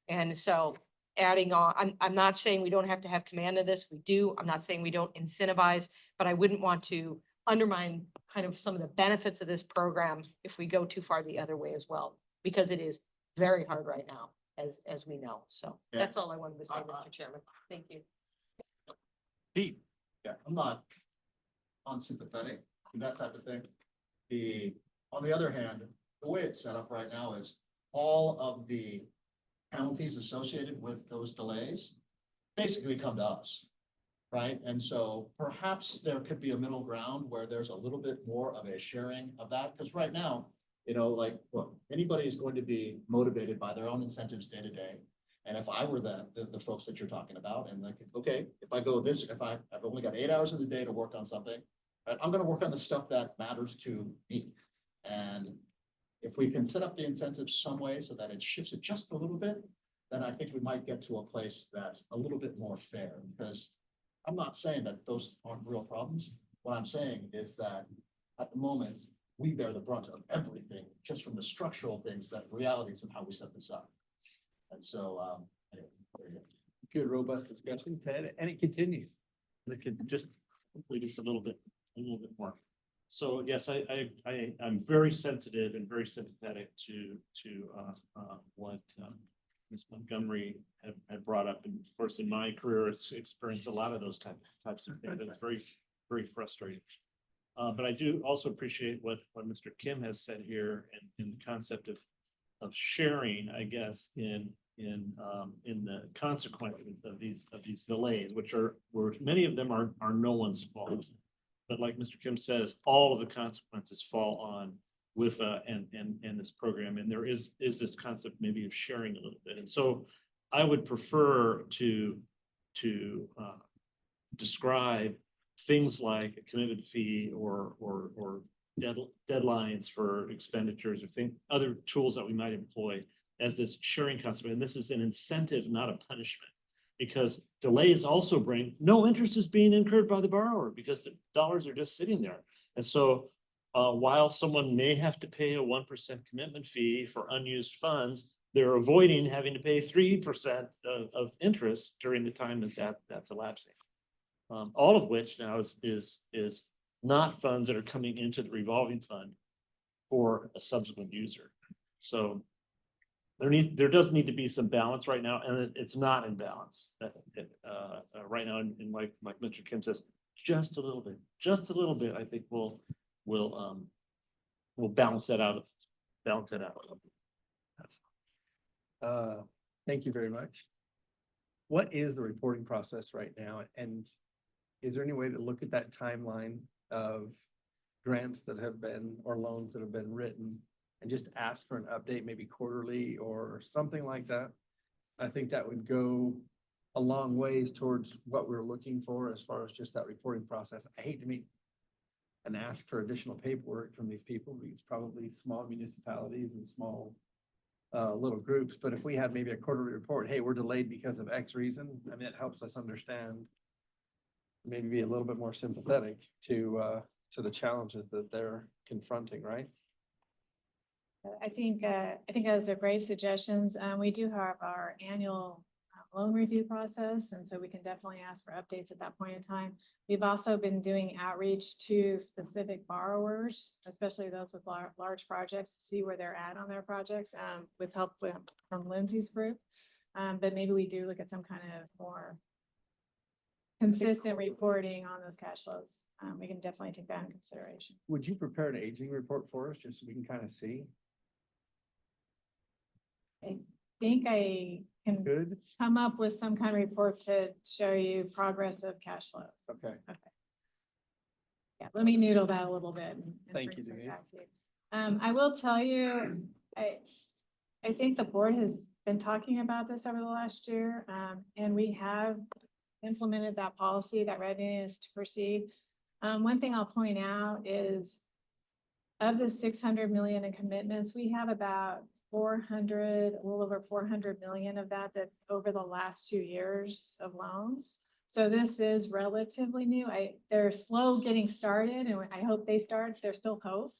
And so adding on, I'm not saying we don't have to have command of this. We do. I'm not saying we don't incentivize, but I wouldn't want to undermine kind of some of the benefits of this program if we go too far the other way as well, because it is very hard right now, as we know. So that's all I wanted to say, Mr. Chairman. Thank you. Pete. Yeah, I'm not unsympathetic to that type of thing. On the other hand, the way it's set up right now is all of the penalties associated with those delays basically come to us, right? And so perhaps there could be a middle ground where there's a little bit more of a sharing of that, because right now, you know, like, look, anybody is going to be motivated by their own incentives day to day. And if I were the folks that you're talking about, and like, okay, if I've only got 8 hours in the day to work on something, right, I'm going to work on the stuff that matters to me. And if we can set up the incentives some way so that it shifts it just a little bit, then I think we might get to a place that's a little bit more fair. Because I'm not saying that those aren't real problems. What I'm saying is that at the moment, we bear the brunt of everything, just from the structural things, that realities of how we set this up. And so, anyway, there you go. Good, robust discussion, Ted, and it continues. Look at just, hopefully just a little bit more. So yes, I'm very sensitive and very sympathetic to what Ms. Montgomery had brought up. And of course, in my career, it's experienced a lot of those types of things. It's very, very frustrating. But I do also appreciate what Mr. Kim has said here in the concept of sharing, I guess, in the consequences of these delays, where many of them are no one's fault. But like Mr. Kim says, all of the consequences fall on WIFA and this program. And there is this concept maybe of sharing a little bit. And so I would prefer to describe things like a commitment fee or deadlines for expenditures or other tools that we might employ as this sharing concept. And this is an incentive, not a punishment, because delays also bring no interest is being incurred by the borrower because the dollars are just sitting there. And so while someone may have to pay a 1% commitment fee for unused funds, they're avoiding having to pay 3% of interest during the time that's elapsing. All of which now is not funds that are coming into the revolving fund for a subsequent user. So there does need to be some balance right now, and it's not in balance right now. And like Mr. Kim says, just a little bit. I think we'll balance that out. Thank you very much. What is the reporting process right now? And is there any way to look at that timeline of grants that have been, or loans that have been written, and just ask for an update, maybe quarterly or something like that? I think that would go a long ways towards what we're looking for as far as just that reporting process. I hate to meet and ask for additional paperwork from these people, because it's probably small municipalities and small little groups. But if we had maybe a quarterly report, hey, we're delayed because of X reason, I mean, it helps us understand, maybe be a little bit more sympathetic to the challenges that they're confronting, right? I think those are great suggestions. We do have our annual loan review process, and so we can definitely ask for updates at that point in time. We've also been doing outreach to specific borrowers, especially those with large projects, to see where they're at on their projects, with help from Lindsay's group. But maybe we do look at some kind of more consistent reporting on those cash flows. We can definitely take that in consideration. Would you prepare an aging report for us, just so we can kind of see? I think I can Good. come up with some kind of report to show you progress of cash flows. Okay. Okay. Yeah, let me noodle that a little bit. And Thank bring you, some Denise. back to you. I will tell you, I think the board has been talking about this over the last year, and we have implemented that policy, that readiness to proceed. One thing I'll point out is, of the 600 million in commitments, we have about a little over 400 million of that over the last 2 years of loans. So this is relatively new. They're slow getting started, and I hope they start. There's still hope.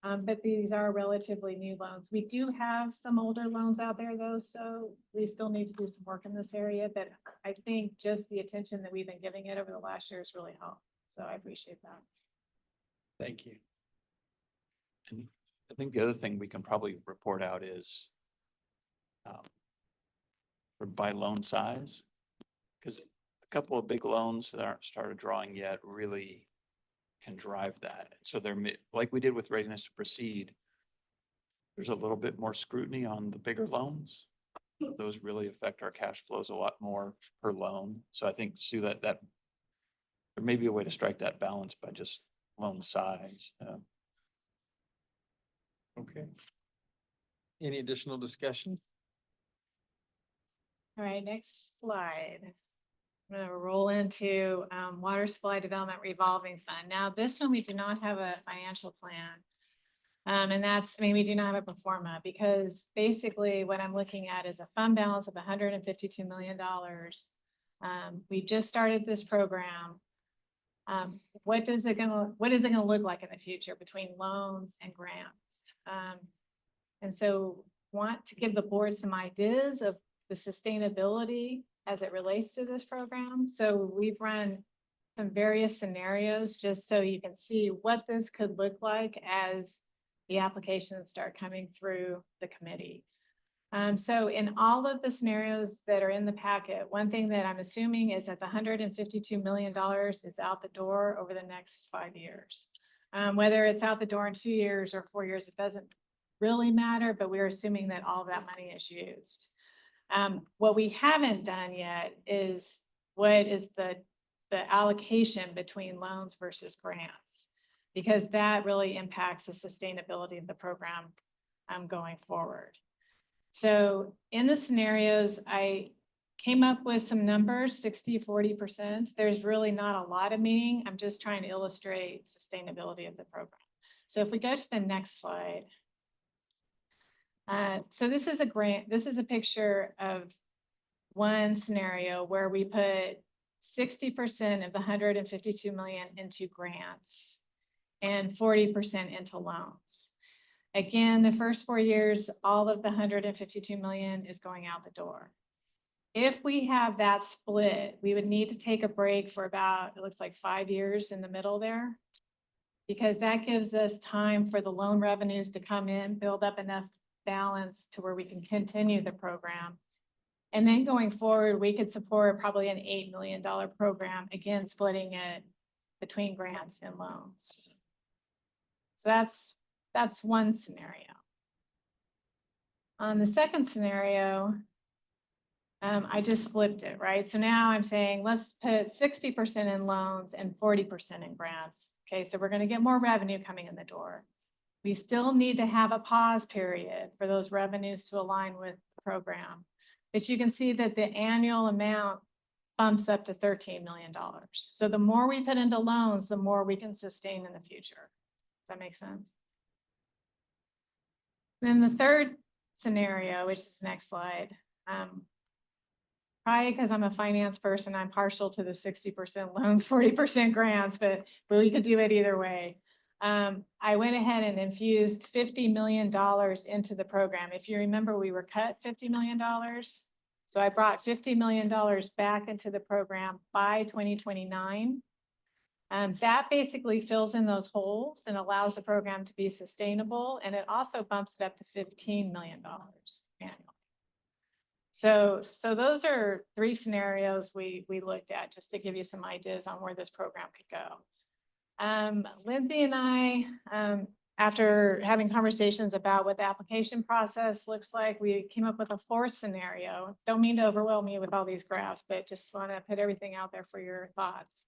But these are relatively new loans. We do have some older loans out there though, so we still need to do some work in this area. But I think just the attention that we've been giving it over the last year has really helped. So I appreciate that. Thank you. And I think the other thing we can probably report out is for by loan size, because a couple of big loans that aren't started drawing yet really can drive that. So they're like we did with readiness to proceed. There's a little bit more scrutiny on the bigger loans. Those really affect our cash flows a lot more per loan. So I think, Sue, that there may be a way to strike that balance by just loan size. Okay. Any additional discussion? All right, next slide. I'm going to roll into water supply development revolving fund. Now, this one, we do not have a financial plan. And we do not have a pro forma, because basically what I'm looking at is a fund balance of $152 million. We just started this program. What is it gonna look like in the future between loans and grants? And so want to give the board some ideas of the sustainability as it relates to this program. So we've run some various scenarios just so you can see what this could look like as the applications start coming through the committee. So in all of the scenarios that are in the packet, one thing that I'm assuming is that the $152 million is out the door over the next 5 years. Whether it's out the door in 2 years or 4 years, it doesn't really matter, but we're assuming that all of that money is used. What we haven't done yet is what is the allocation between loans versus grants, because that really impacts the sustainability of the program going forward. So in the scenarios, I came up with some numbers, 60-40%. There's really not a lot of meaning. I'm just trying to illustrate sustainability of the program. So if we go to the next slide. So this is a grant. This is a picture of one scenario where we put 60% of the 152 million into grants and 40% into loans. Again, the first 4 years, all of the 152 million is going out the door. If we have that split, we would need to take a break for about, it looks like 5 years in the middle there, because that gives us time for the loan revenues to come in, build up enough balance to where we can continue the program. And then going forward, we could support probably an $8 million program, again, splitting it between grants and loans. So that's one scenario. On the second scenario, I just flipped it, right? So now I'm saying, let's put 60% in loans and 40% in grants. Okay, so we're going to get more revenue coming in the door. We still need to have a pause period for those revenues to align with the program. But you can see that the annual amount bumps up to $13 million. So the more we put into loans, the more we can sustain in the future. Does that make sense? Then the third scenario, which is the next slide, probably because I'm a finance person, I'm partial to the 60% loans, 40% grants, but we could do it either way. I went ahead and infused $50 million into the program. If you remember, we were cut $50 million. So I brought $50 million back into the program by 2029. That basically fills in those holes and allows the program to be sustainable. And it also bumps it up to $15 million annually. So those are 3 scenarios we looked at just to give you some ideas on where this program could go. Lindsay and I, after having conversations about what the application process looks like, we came up with a 4th scenario. Don't mean to overwhelm you with all these graphs, but just want to put everything out there for your thoughts.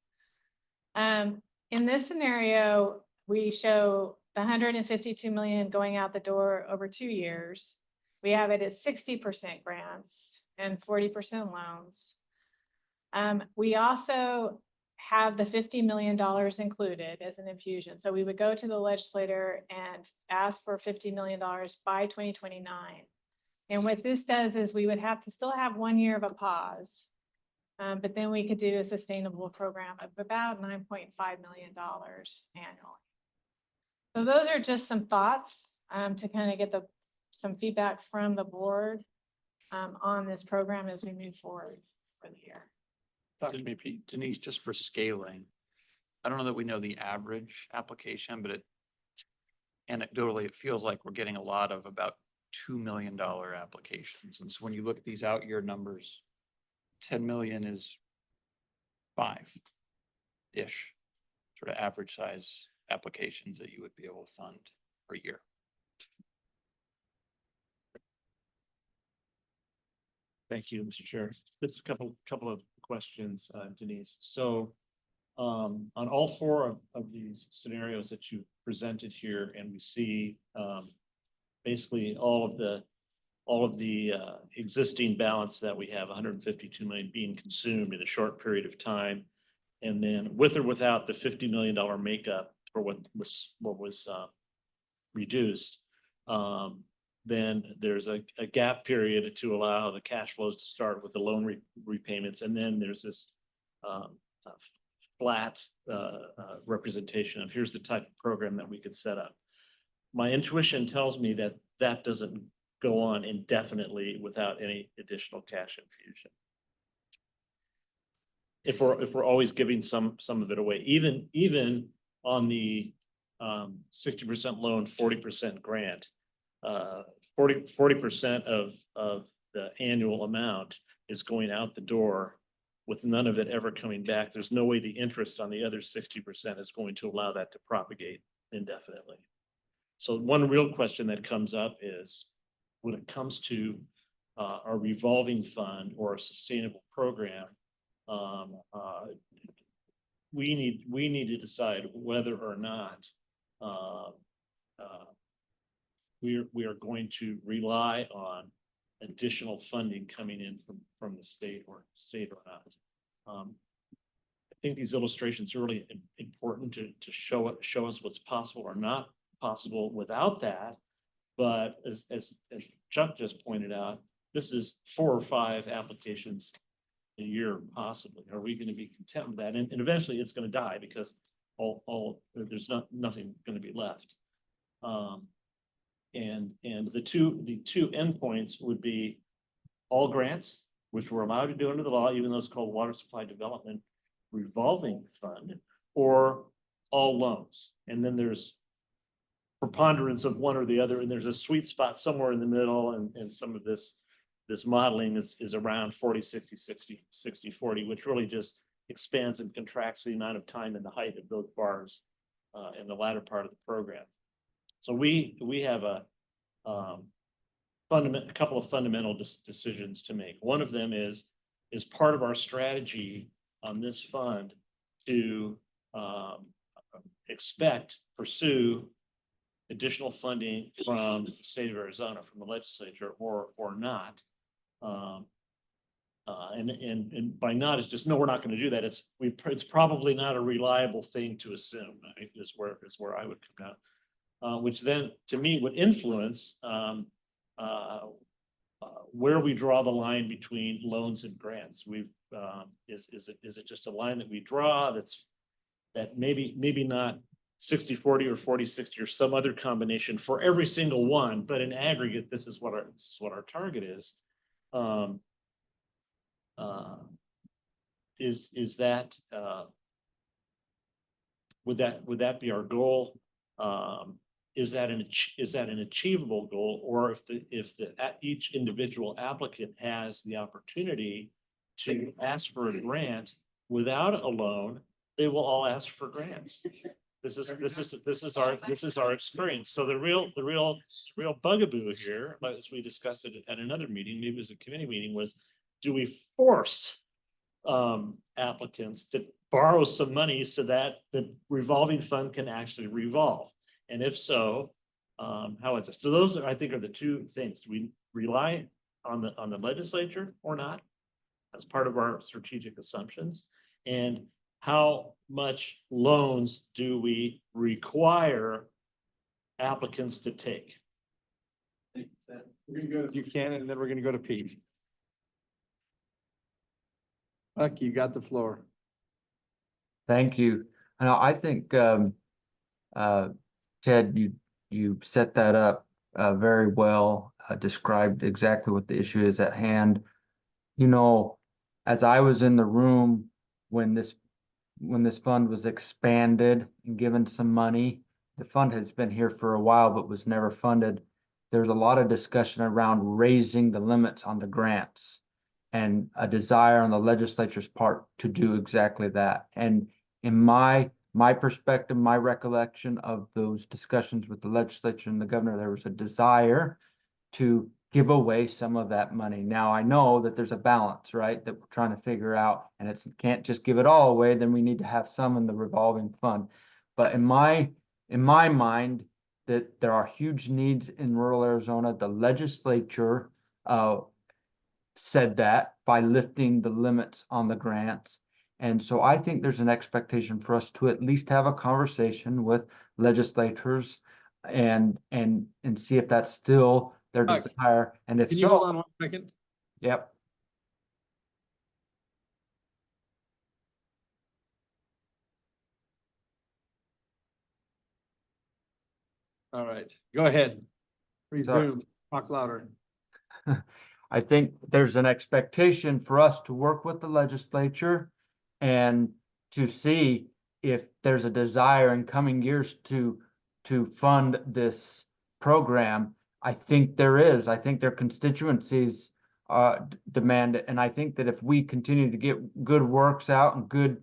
In this scenario, we show the 152 million going out the door over 2 years. We have it at 60% grants and 40% loans. We also have the $50 million included as an infusion. So we would go to the legislator and ask for $50 million by 2029. And what this does is we would have to still have 1 year of a pause, but then we could do a sustainable program of about $9.5 million annually. So those are just some thoughts to kind of get some feedback from the board on this program as we move forward for the year. Talk to me, Pete. Denise, just for scaling. I don't know that we know the average application, but anecdotally, it feels like we're getting a lot of about $2 million applications. And so when you look at these out year numbers, 10 million is 5-ish sort of average size applications that you would be able to fund per year. Thank you, Mr. Chair. Just a couple of questions, Denise. So on all 4 of these scenarios that you presented here, and we see basically all of the existing balance that we have, 152 million being consumed in a short period of time, and then with or without the $50 million makeup for what was reduced, then there's a gap period to allow the cash flows to start with the loan repayments. And then there's this flat representation of here's the type of program that we could set up. My intuition tells me that that doesn't go on indefinitely without any additional cash infusion. If we're always giving some of it away, even on the 60% loan, 40% grant, 40% of the annual amount is going out the door with none of it ever coming back. There's no way the interest on the other 60% is going to allow that to propagate indefinitely. So one real question that comes up is, when it comes to a revolving fund or a sustainable program, we need to decide whether or not we are going to rely on additional funding coming in from the state or not. I think these illustrations are really important to show us what's possible or not possible without that. But as Chuck just pointed out, this is 4 or 5 applications a year possibly. Are we going to be content with that? And eventually it's going to die because there's nothing going to be left. And the two endpoints would be all grants, which we're allowed to do under the law, even though it's called Water Supply Development Revolving Fund, or all loans. And then there's preponderance of one or the other, and there's a sweet spot somewhere in the middle, and some of this modeling is around 40, 60, 60, 60, 40, which really just expands and contracts the amount of time and the height of those bars in the latter part of the program. So we have a couple of fundamental decisions to make. One of them is part of our strategy on this fund to pursue additional funding from the state of Arizona, from the legislature, or not. And by not is just no, we're not going to do that. It's probably not a reliable thing to assume, right? Is where I would come out, which then to me would influence where we draw the line between loans and grants. Is it just a line that we draw that maybe not 60-40 or 40-60 or some other combination for every single one, but in aggregate, this is what our target is. Is that would that be our goal? Is that an achievable goal, or if each individual applicant has the opportunity to ask for a grant without a loan, they will all ask for grants. This is our experience. So the real bugaboo here, as we discussed it at another meeting, maybe it was a committee meeting, was, do we force applicants to borrow some money so that the revolving fund can actually revolve? And if so, how is it? So those I think are the two things. Do we rely on the legislature or not? That's part of our strategic assumptions. And how much loans do we require applicants to take? We're gonna go to Buchanan, and then we're gonna go to Pete. Buck, you got the floor. Thank you. I think Ted, you set that up very well, described exactly what the issue is at hand. You know, as I was in the room when this fund was expanded and given some money, the fund has been here for a while but was never funded. There's a lot of discussion around raising the limits on the grants and a desire on the legislature's part to do exactly that. And in my perspective, my recollection of those discussions with the legislature and the governor, there was a desire to give away some of that money. Now I know that there's a balance, right, that we're trying to figure out, and can't just give it all away. Then we need to have some in the revolving fund. But in my mind, that there are huge needs in rural Arizona. The legislature said that by lifting the limits on the grants. And so I think there's an expectation for us to at least have a conversation with legislators and see if that's still their desire. And if Can you hold so, on 1 second? yep. All right, go ahead. Resume. Talk louder. I think there's an expectation for us to work with the legislature and to see if there's a desire in coming years to fund this program. I think there is. I think their constituencies demand it. And I think that if we continue to get good works out and good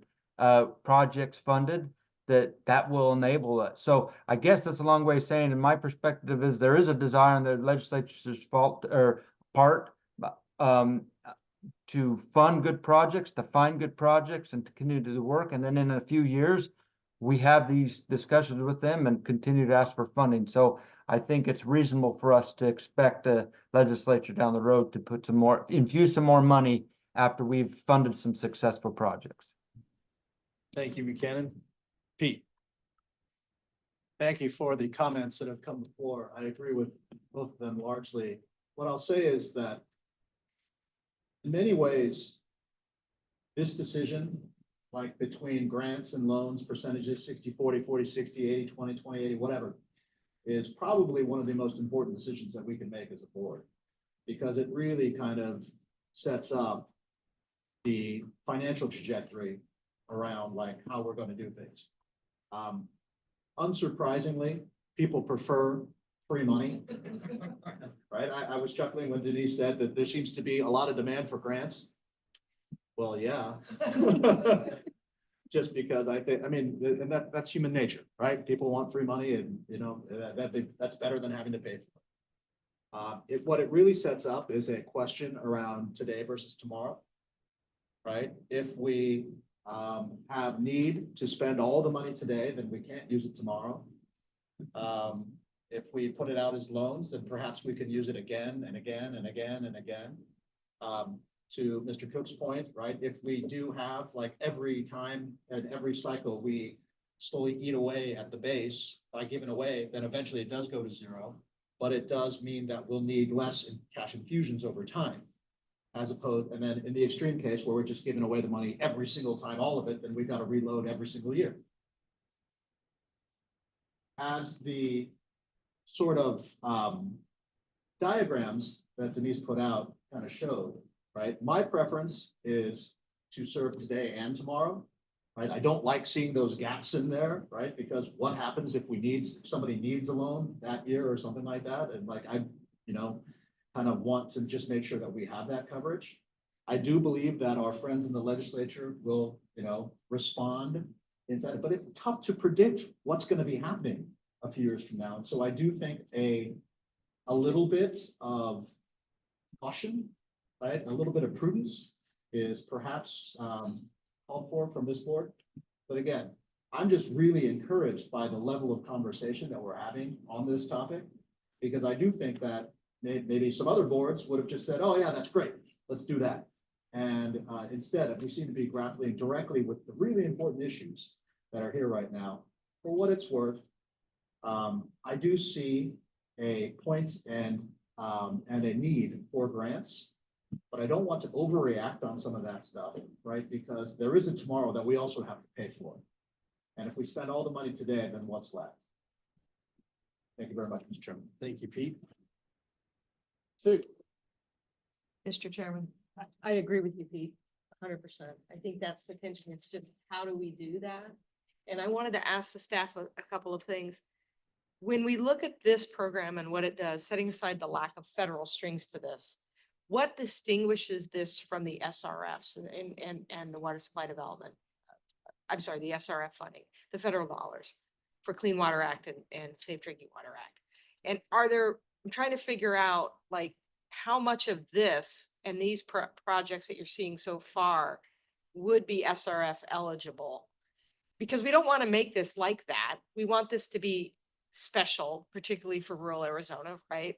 projects funded, that will enable it. So I guess that's a long way of saying, in my perspective, is there is a desire on the legislature's part to fund good projects, to find good projects, and to continue to do the work. And then in a few years, we have these discussions with them and continue to ask for funding. So I think it's reasonable for us to expect the legislature down the road to put infuse some more money after we've funded some successful projects. Thank you, Buchanan. Pete. Thank you for the comments that have come before. I agree with both of them largely. What I'll say is that in many ways, this decision, like between grants and loans, percentages, 60-40, 40-60, 80-20, 20-80, whatever, is probably one of the most important decisions that we can make as a board, because it really kind of sets up the financial trajectory around like how we're going to do things. Unsurprisingly, people prefer free money, right? I was chuckling when Denise said that there seems to be a lot of demand for grants. Well, yeah. Just because I think, I mean, and that's human nature, right? People want free money, and you know, that's better than having to pay for it. What it really sets up is a question around today versus tomorrow, right? If we have need to spend all the money today, then we can't use it tomorrow. If we put it out as loans, then perhaps we can use it again and again and again and again. To Mr. Cook's point, right? If we do have, like, every time and every cycle, we slowly eat away at the base by giving away, then eventually it does go to zero. But it does mean that we'll need less in cash infusions over time, as opposed, and then in the extreme case where we're just giving away the money every single time, all of it, then we've got to reload every single year. As the sort of diagrams that Denise put out kind of showed, right? My preference is to serve today and tomorrow, right? I don't like seeing those gaps in there, right? Because what happens if somebody needs a loan that year or something like that? And like, I, you know, kind of want to just make sure that we have that coverage. I do believe that our friends in the legislature will, you know, respond inside, but it's tough to predict what's going to be happening a few years from now. And so I do think a little bit of caution, right? A little bit of prudence is perhaps called for from this board. But again, I'm just really encouraged by the level of conversation that we're having on this topic, because I do think that maybe some other boards would have just said, oh yeah, that's great, let's do that. And instead, we seem to be grappling directly with the really important issues that are here right now. For what it's worth, I do see a point and a need for grants, but I don't want to overreact on some of that stuff, right? Because there is a tomorrow that we also have to pay for. And if we spend all the money today, then what's left? Thank you very much, Mr. Chairman. Thank you, Pete. Sue. Mr. Chairman, I agree with you, Pete, 100%. I think that's the tension. It's just, how do we do that? And I wanted to ask the staff a couple of things. When we look at this program and what it does, setting aside the lack of federal strings to this, what distinguishes this from the SRFs and the water supply development? I'm sorry, the SRF funding, the federal dollars for Clean Water Act and Safe Drinking Water Act. And I'm trying to figure out, like, how much of this and these projects that you're seeing so far would be SRF eligible? Because we don't want to make this like that. We want this to be special, particularly for rural Arizona, right?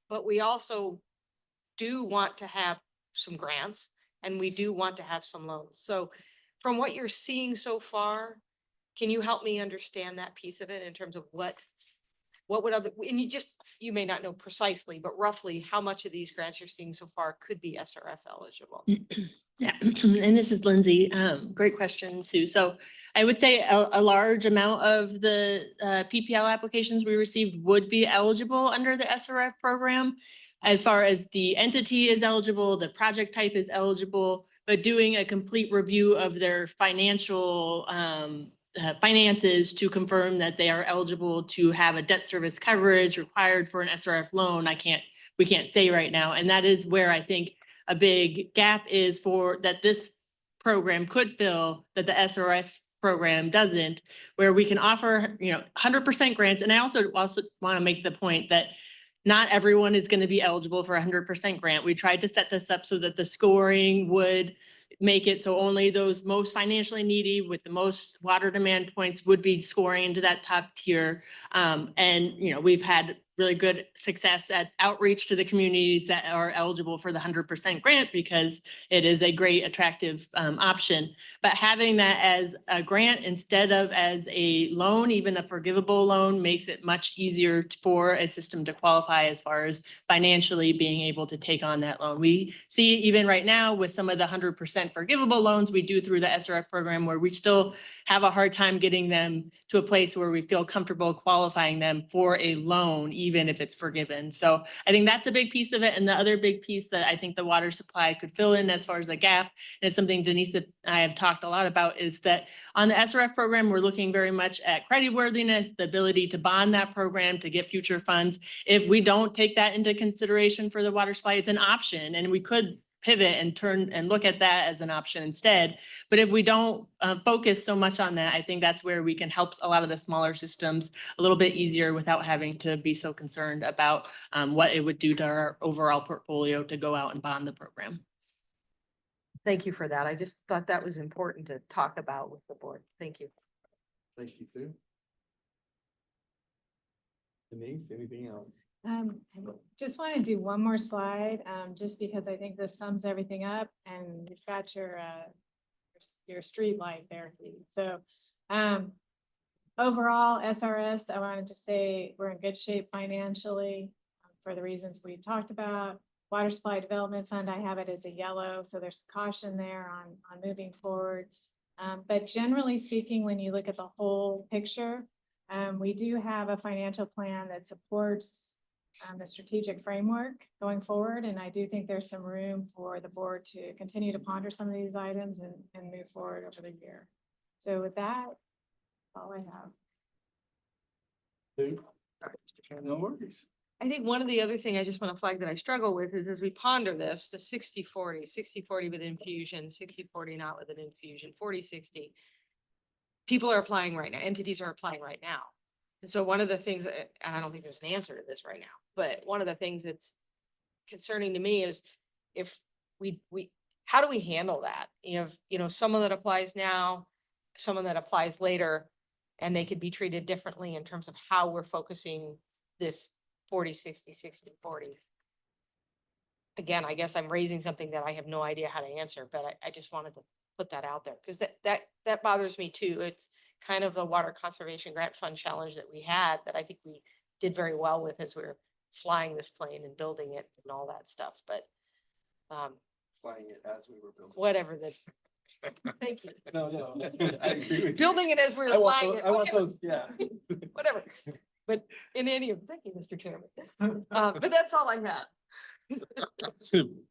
But we also do want to have some grants, and we do want to have some loans. So from what you're seeing so far, can you help me understand that piece of it in terms of what would other, and you may not know precisely, but roughly how much of these grants you're seeing so far could be SRF eligible? Yeah, and this is Lindsay. Great question, Sue. So I would say a large amount of the PPL applications we received would be eligible under the SRF program. as far as the entity is eligible, the project type is eligible, but doing a complete review of their financial finances to confirm that they are eligible to have a debt service coverage required for an SRF loan, we can't say right now. And that is where I think a big gap is for that this program could fill, that the SRF program doesn't, where we can offer, 100% grants. And I also want to make the point that not everyone is going to be eligible for a 100% grant. We tried to set this up so that the scoring would make it so only those most financially needy with the most water demand points would be scoring into that top tier. And, we've had really good success at outreach to the communities that are eligible for the 100% grant because it is a great attractive option. But having that as a grant instead of as a loan, even a forgivable loan, makes it much easier for a system to qualify as far as financially being able to take on that loan. We see even right now with some of the 100% forgivable loans we do through the SRF program where we still have a hard time getting them to a place where we feel comfortable qualifying them for a loan, even if it's forgiven. So I think that's a big piece of it. And the other big piece that I think the water supply could fill in as far as the gap, and it's something Denise and I have talked a lot about, is that on the SRF program, we're looking very much at creditworthiness, the ability to bond that program to get future funds. If we don't take that into consideration for the water supply, it's an option, and we could pivot and turn and look at that as an option instead. But if we don't focus so much on that, I think that's where we can help a lot of the smaller systems a little bit easier without having to be so concerned about what it would do to our overall portfolio to go out and bond the program. Thank you for that. I just thought that was important to talk about with the board. Thank you. Thank you, Sue. Denise, anything else? I just want to do one more slide, just because I think this sums everything up, and you've got your street light there. So, overall SRS, I wanted to say we're in good shape financially for the reasons we talked about. Water Supply Development Fund, I have it as a yellow, so there's caution there on moving forward. But generally speaking, when you look at the whole picture, we do have a financial plan that supports the strategic framework going forward. And I do think there's some room for the board to continue to ponder some of these items and move forward over the year. So with that, all I have. Sue? No worries. I think one of the other thing I just want to flag that I struggle with is as we ponder this, the 60-40 with infusion, 60-40 not with an infusion, 40-60. People are applying right now, entities are applying right now. And so one of the things, and I don't think there's an answer to this right now, but one of the things that's concerning to me is if we how do we handle that? You have, someone that applies now, someone that applies later, and they could be treated differently in terms of how we're focusing this 40-60-60-40. Again, I guess I'm raising something that I have no idea how to answer, but I just wanted to put that out there because that bothers me too. It's kind of the Water Conservation Grant Fund challenge that we had that I think we did very well with as we were flying this plane and building it and all that stuff. But Flying it as we were building. whatever the thank you. No, I agree with you. Building it as we were flying it. I want whatever. those, yeah. Whatever. But in any of, thank you, Mr. Chairman. But that's all I had.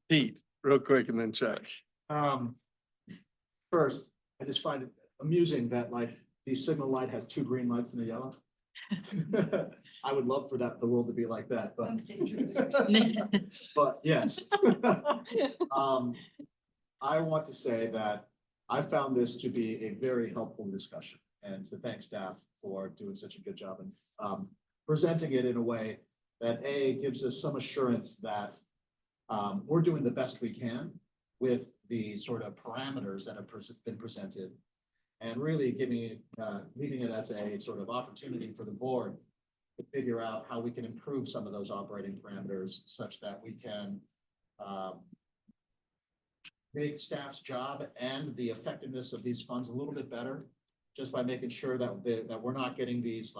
Pete, real quick, and then Chuck. First, I just find it amusing that the signal light has 2 green lights and a yellow. I would love for the world to be like that, but but yes. I want to say that I found this to be a very helpful discussion and to thank staff for doing such a good job and presenting it in a way that gives us some assurance that we're doing the best we can with the sort of parameters that have been presented, and really leaving it as a sort of opportunity for the board to figure out how we can improve some of those operating parameters such that we can make staff's job and the effectiveness of these funds a little bit better, just by making sure that we're not getting these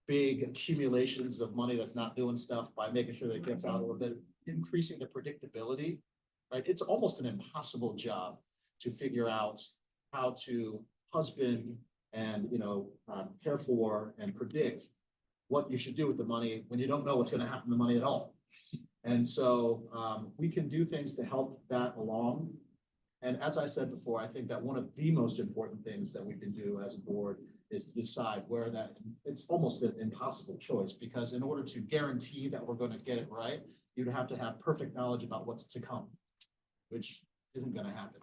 big accumulations of money that's not doing stuff, by making sure that it gets out a little bit, increasing the predictability, right? It's almost an impossible job to figure out how to husband and, care for and predict what you should do with the money when you don't know what's going to happen to the money at all. And so we can do things to help that along. And as I said before, I think that one of the most important things that we can do as a board is to decide where that, it's almost an impossible choice, because in order to guarantee that we're going to get it right, you'd have to have perfect knowledge about what's to come, which isn't going to happen.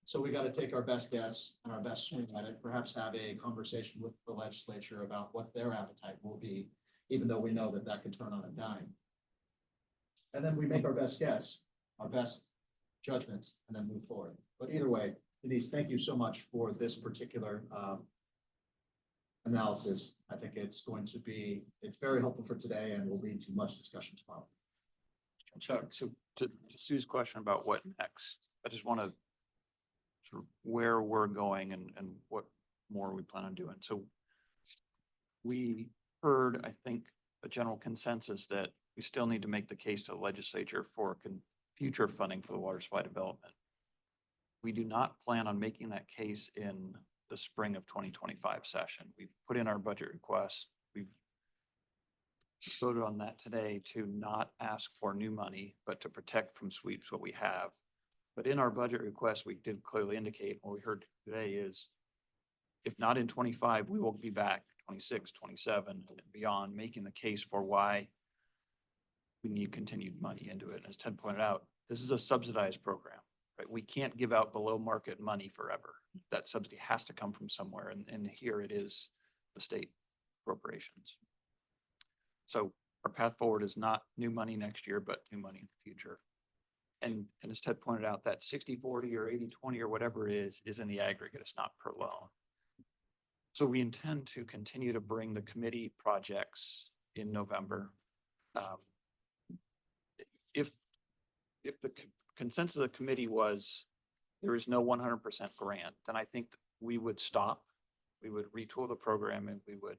So we got to take our best guess and our best swing at it, perhaps have a conversation with the legislature about what their appetite will be, even though we know that that could turn on a dime. And then we make our best guess, our best judgment, and then move forward. But either way, Denise, thank you so much for this particular analysis. I think it's very helpful for today and will lead to much discussion tomorrow. Chuck, so to Sue's question about what next, I just want to sort of where we're going and what more we plan on doing. So we heard, I think, a general consensus that we still need to make the case to the legislature for future funding for the water supply development. We do not plan on making that case in the spring of 2025 session. We've put in our budget request. We've voted on that today to not ask for new money, but to protect from sweeps what we have. But in our budget request, we did clearly indicate what we heard today is, if not in 25, we will be back 26, 27 and beyond, making the case for why we need continued money into it. As Ted pointed out, this is a subsidized program, right? We can't give out below market money forever. That subsidy has to come from somewhere. And here it is, the state appropriations. So our path forward is not new money next year, but new money in the future. And as Ted pointed out, that 60-40 or 80-20 or whatever it is in the aggregate. It's not per loan. So we intend to continue to bring the committee projects in November. If the consensus of the committee was there is no 100% grant, then I think we would stop. We would retool the program and we would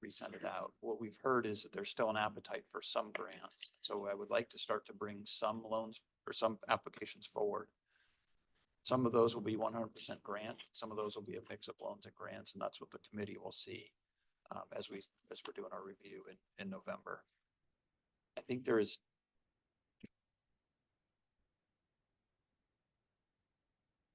resend it out. What we've heard is that there's still an appetite for some grants. So I would like to start to bring some loans or some applications forward. Some of those will be 100% grant. Some of those will be a mix of loans and grants, and that's what the committee will see as we're doing our review in November. I think there is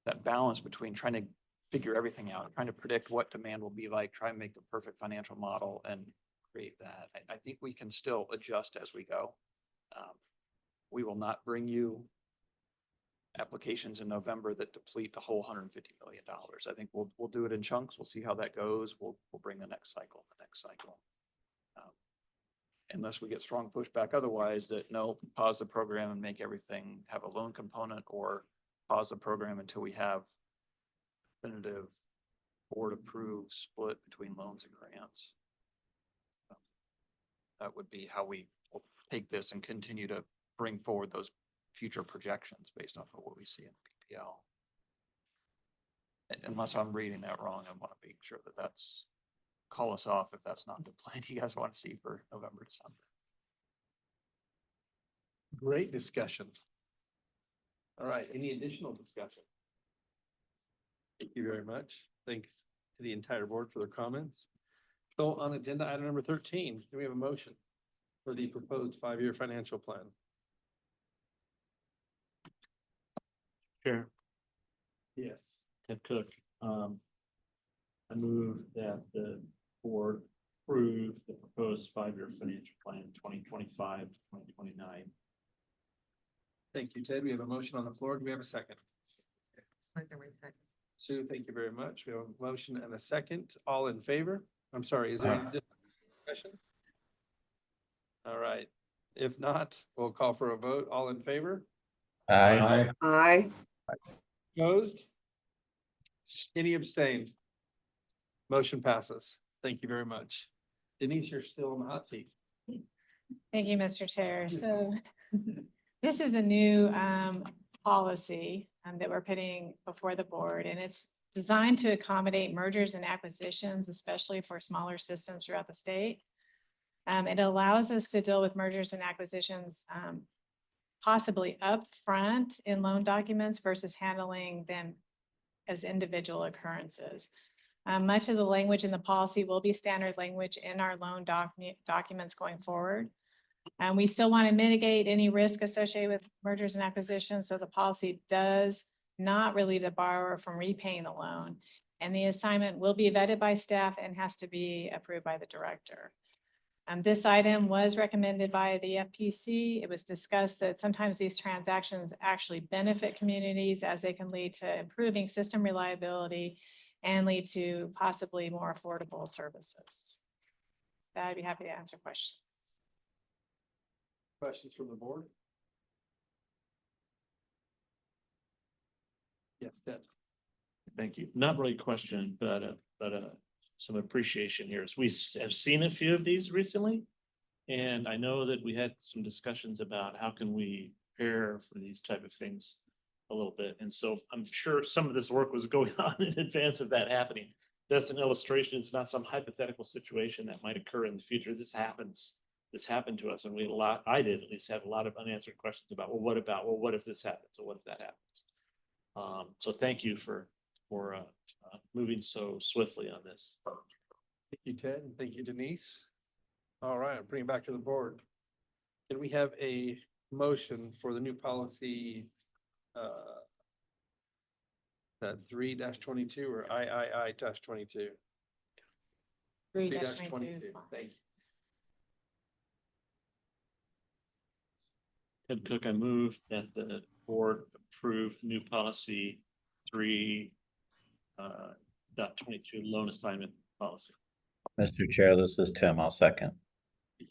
that balance between trying to figure everything out, trying to predict what demand will be like, try and make the perfect financial model and create that. I think we can still adjust as we go. We will not bring you applications in November that deplete the whole $150 million. I think we'll do it in chunks. We'll see how that goes. We'll bring the next cycle. Unless we get strong pushback otherwise, that no, pause the program and make everything have a loan component, or pause the program until we have definitive board approved split between loans and grants. That would be how we will take this and continue to bring forward those future projections based off of what we see in PPL. Unless I'm reading that wrong, I want to be sure that that's, call us off if that's not the plan you guys want to see for November, December. Great discussion. All right, any additional discussion? Thank you very much. Thanks to the entire board for their comments. So on agenda item number 13, do we have a motion for the proposed 5-year financial plan? Chair, Yes. Ted Cook, I move that the board approve the proposed 5-year financial plan, 2025 to 2029. Thank you, Ted. We have a motion on the floor. Do we have a second? Sue, thank you very much. We have a motion and a second. All in favor? I'm sorry, is there any discussion? All right. If not, we'll call for a vote. All in favor? Aye. Aye. Opposed? Any abstained? Motion passes. Thank you very much. Denise, you're still in the hot seat. Thank you, Mr. Chair. So this is a new policy that we're putting before the board, and it's designed to accommodate mergers and acquisitions, especially for smaller systems throughout the state. It allows us to deal with mergers and acquisitions possibly upfront in loan documents versus handling them as individual occurrences. Much of the language in the policy will be standard language in our loan documents going forward. And we still want to mitigate any risk associated with mergers and acquisitions, so the policy does not relieve the borrower from repaying the loan. And the assignment will be vetted by staff and has to be approved by the director. This item was recommended by the FPC. It was discussed that sometimes these transactions actually benefit communities as they can lead to improving system reliability and lead to possibly more affordable services. I'd be happy to answer questions. Questions from the board? Yes, Ted. Thank you. Not really a question, but some appreciation here. As we have seen a few of these recently. And I know that we had some discussions about how can we prepare for these type of things a little bit. And so I'm sure some of this work was going on in advance of that happening. That's an illustration. It's not some hypothetical situation that might occur in the future. This happens. This happened to us, and I did at least have a lot of unanswered questions about, well, what if this happens? Or what if that happens? So thank you for moving so swiftly on this. Thank you, Ted, and thank you, Denise. All right, I'll bring it back to the board. Can we have a motion for the new policy that 3-22 or III-22? 3-22 is fine. Thank you. Ted Cook, I move that the board approve new policy 3.22 loan assignment policy. Mr. Chair, this is Tim. I'll second.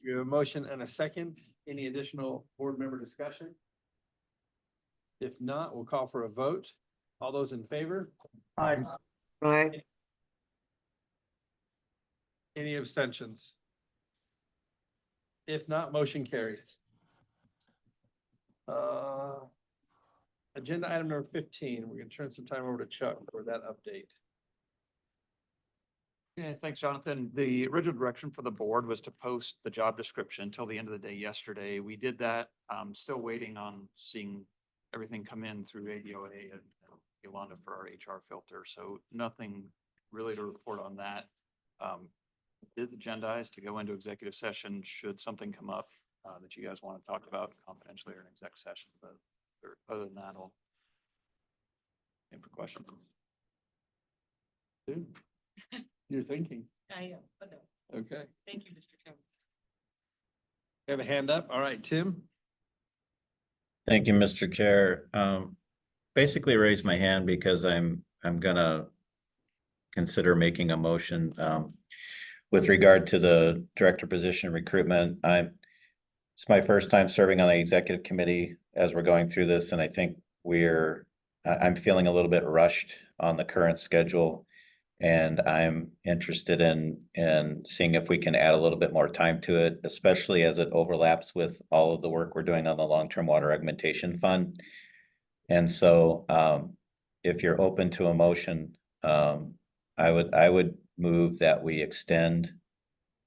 You have a motion and a second. Any additional board member discussion? If not, we'll call for a vote. All those in favor? Aye. Any abstentions? If not, motion carries. Agenda item number 15. We're gonna turn some time over to Chuck for that update. Yeah, thanks, Jonathan. The original direction for the board was to post the job description until the end of the day yesterday. We did that. Still waiting on seeing everything come in through ADOA and Yolanda for our HR filter. So nothing really to report on that. Did agendize to go into executive session should something come up that you guys want to talk about confidentially or in exec session. But other than that, I'll aim for questions. Dude, you're thinking. I am, but no, Okay. thank you, Mr. Chairman. We have a hand up. All right, Tim. Thank you, Mr. Chair. Basically raise my hand because I'm gonna consider making a motion with regard to the director position recruitment. It's my first time serving on the executive committee as we're going through this, and I think I'm feeling a little bit rushed on the current schedule. And I'm interested in seeing if we can add a little bit more time to it, especially as it overlaps with all of the work we're doing on the long-term water augmentation fund. And so if you're open to a motion, I would move that we extend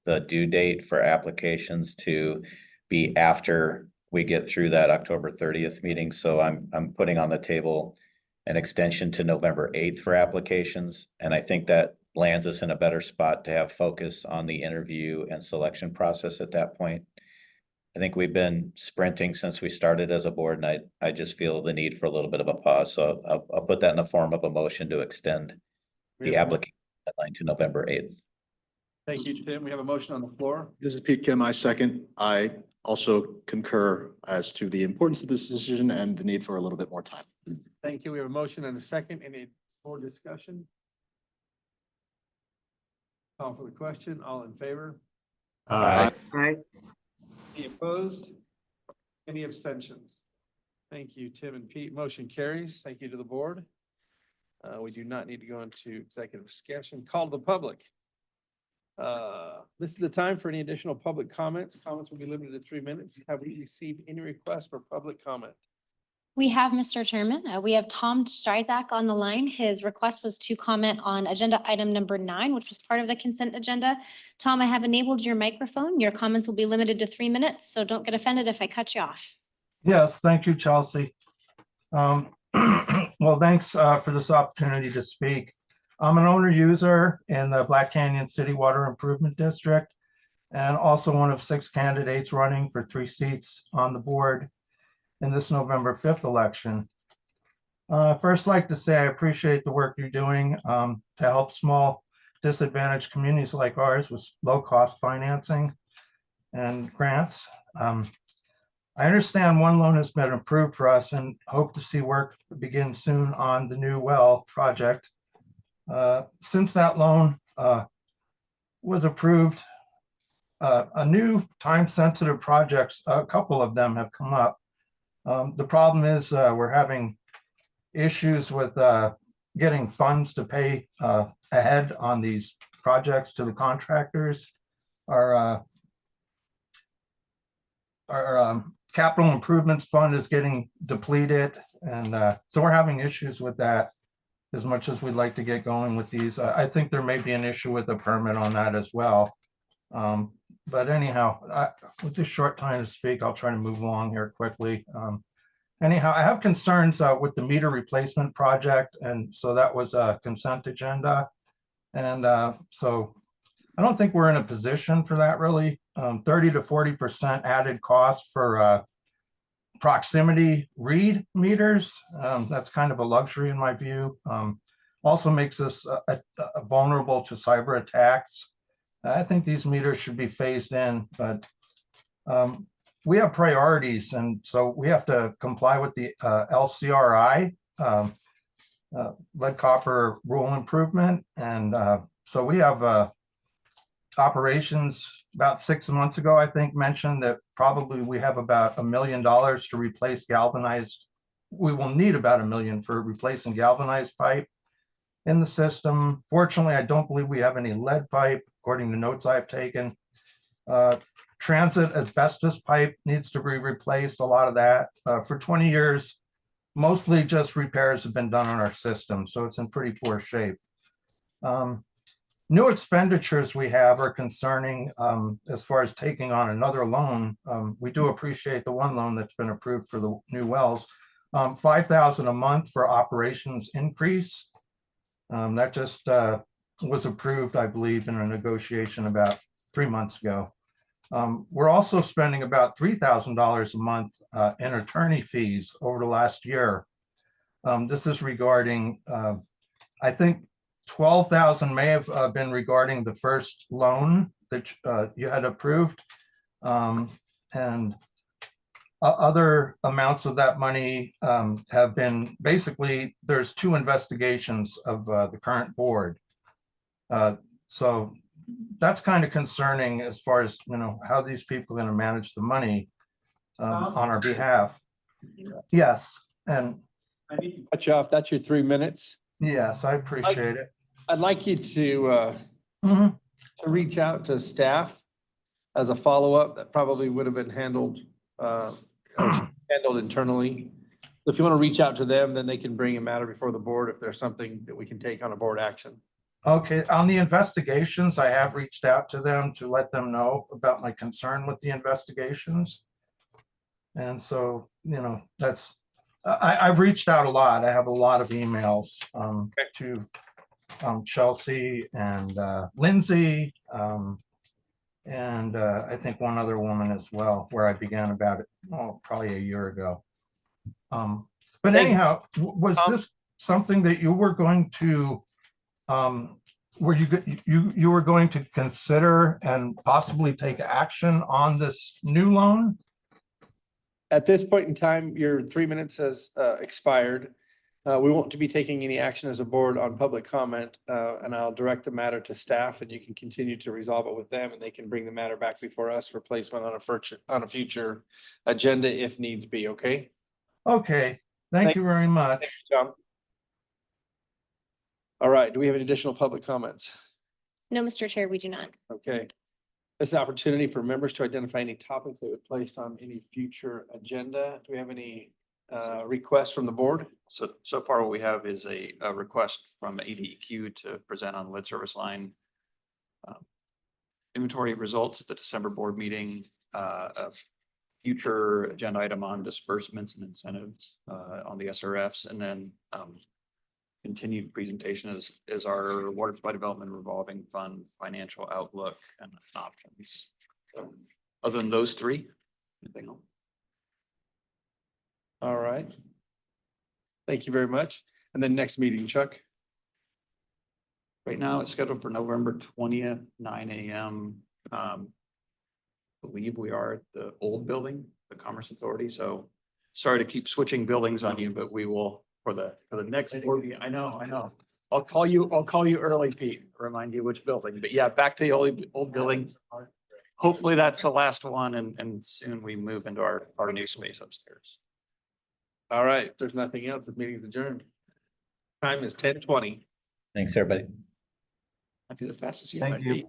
the due date for applications to be after we get through that October 30th meeting. So I'm putting on the table an extension to November 8th for applications. And I think that lands us in a better spot to have focus on the interview and selection process at that point. I think we've been sprinting since we started as a board, and I just feel the need for a little bit of a pause. So I'll put that in the form of a motion to extend the application deadline to November 8th. Thank you, Tim. We have a motion on the floor. This is Pete Kim. I second. I also concur as to the importance of this decision and the need for a little bit more time. Thank you. We have a motion and a second. Any more discussion? Call for the question. All in favor? Aye. Any opposed? Any abstentions? Thank you, Tim and Pete. Motion carries. Thank you to the board. We do not need to go into executive session. Call to the public. This is the time for any additional public comments. Comments will be limited to 3 minutes. Have we received any requests for public comment? We have, Mr. Chairman, we have Tom Stryzak on the line. His request was to comment on agenda item number 9, which was part of the consent agenda. Tom, I have enabled your microphone. Your comments will be limited to 3 minutes, so don't get offended if I cut you off. Yes, thank you, Chelsea. Well, thanks for this opportunity to speak. I'm an owner user in the Black Canyon City Water Improvement District. and also one of 6 candidates running for 3 seats on the board in this November 5th election. First, like to say I appreciate the work you're doing to help small disadvantaged communities like ours with low-cost financing and grants. I understand one loan has been approved for us and hope to see work begin soon on the new well project. Since that loan was approved, a new time-sensitive projects, a couple of them have come up. The problem is we're having issues with getting funds to pay ahead on these projects to the contractors. Our capital improvements fund is getting depleted, and so we're having issues with that as much as we'd like to get going with these. I think there may be an issue with the permit on that as well. But anyhow, with this short time to speak, I'll try to move along here quickly. Anyhow, I have concerns with the meter replacement project, and so that was a consent agenda. And so I don't think we're in a position for that really. 30 to 40% added cost for proximity read meters. That's kind of a luxury in my view. Also makes us vulnerable to cyber attacks. I think these meters should be phased in, but we have priorities, and so we have to comply with the LCRI, lead copper rule improvement. And so we have operations about 6 months ago, I think, mentioned that probably we have about $1 million to replace galvanized. We will need about $1 million for replacing galvanized pipe in the system. Fortunately, I don't believe we have any lead pipe, according to notes I've taken. Transit asbestos pipe needs to be replaced, a lot of that. For 20 years, mostly just repairs have been done on our system, so it's in pretty poor shape. New expenditures we have are concerning as far as taking on another loan. We do appreciate the one loan that's been approved for the new wells. $5,000 a month for operations increase. That just was approved, I believe, in a negotiation about 3 months ago. We're also spending about $3,000 a month in attorney fees over the last year. This is regarding, I think 12,000 may have been regarding the first loan that you had approved. And other amounts of that money have been, basically, there's 2 investigations of the current board. So that's kind of concerning as far as, how these people are going to manage the money on our behalf. Yes, and I need to cut you off. That's your 3 minutes. yes, I appreciate it. I'd like you to reach out to staff as a follow-up. That probably would have been handled internally. If you want to reach out to them, then they can bring a matter before the board if there's something that we can take on a board action. Okay, on the investigations, I have reached out to them to let them know about my concern with the investigations. And so, that's, I've reached out a lot. I have a lot of emails to Chelsea and Lindsay, and I think one other woman as well, where I began about it, probably a year ago. But anyhow, was this something that you were going to, were you were going to consider and possibly take action on this new loan? At this point in time, your 3 minutes has expired. We won't be taking any action as a board on public comment, and I'll direct the matter to staff, and you can continue to resolve it with them, and they can bring the matter back before us for placement on a future agenda if needs be. Okay. Okay, thank you very much. Thank you, John. All right. Do we have any additional public comments? No, Mr. Chair, we do not. Okay. This is an opportunity for members to identify any topics that were placed on any future agenda. Do we have any requests from the board? So far what we have is a request from ADEQ to present on lead service line inventory results at the December board meeting, of future agenda item on disbursements and incentives on the SRFs, and then continued presentation is our water supply development revolving fund financial outlook and options. Other than those three? Anything else? All right. Thank you very much. And then next meeting, Chuck? Right now, it's scheduled for November 20th, 9 AM. Believe we are at the old building, the Commerce Authority, so sorry to keep switching buildings on you, but we will for the next board meeting. I know. I'll call you early, Pete, remind you which building, but yeah, back to the old building. Hopefully that's the last one and soon we move into our new space upstairs. All right, if there's nothing else, this meeting is adjourned. Time is 10:20. Thanks, everybody. I do the fastest yet. Thank I you. beat.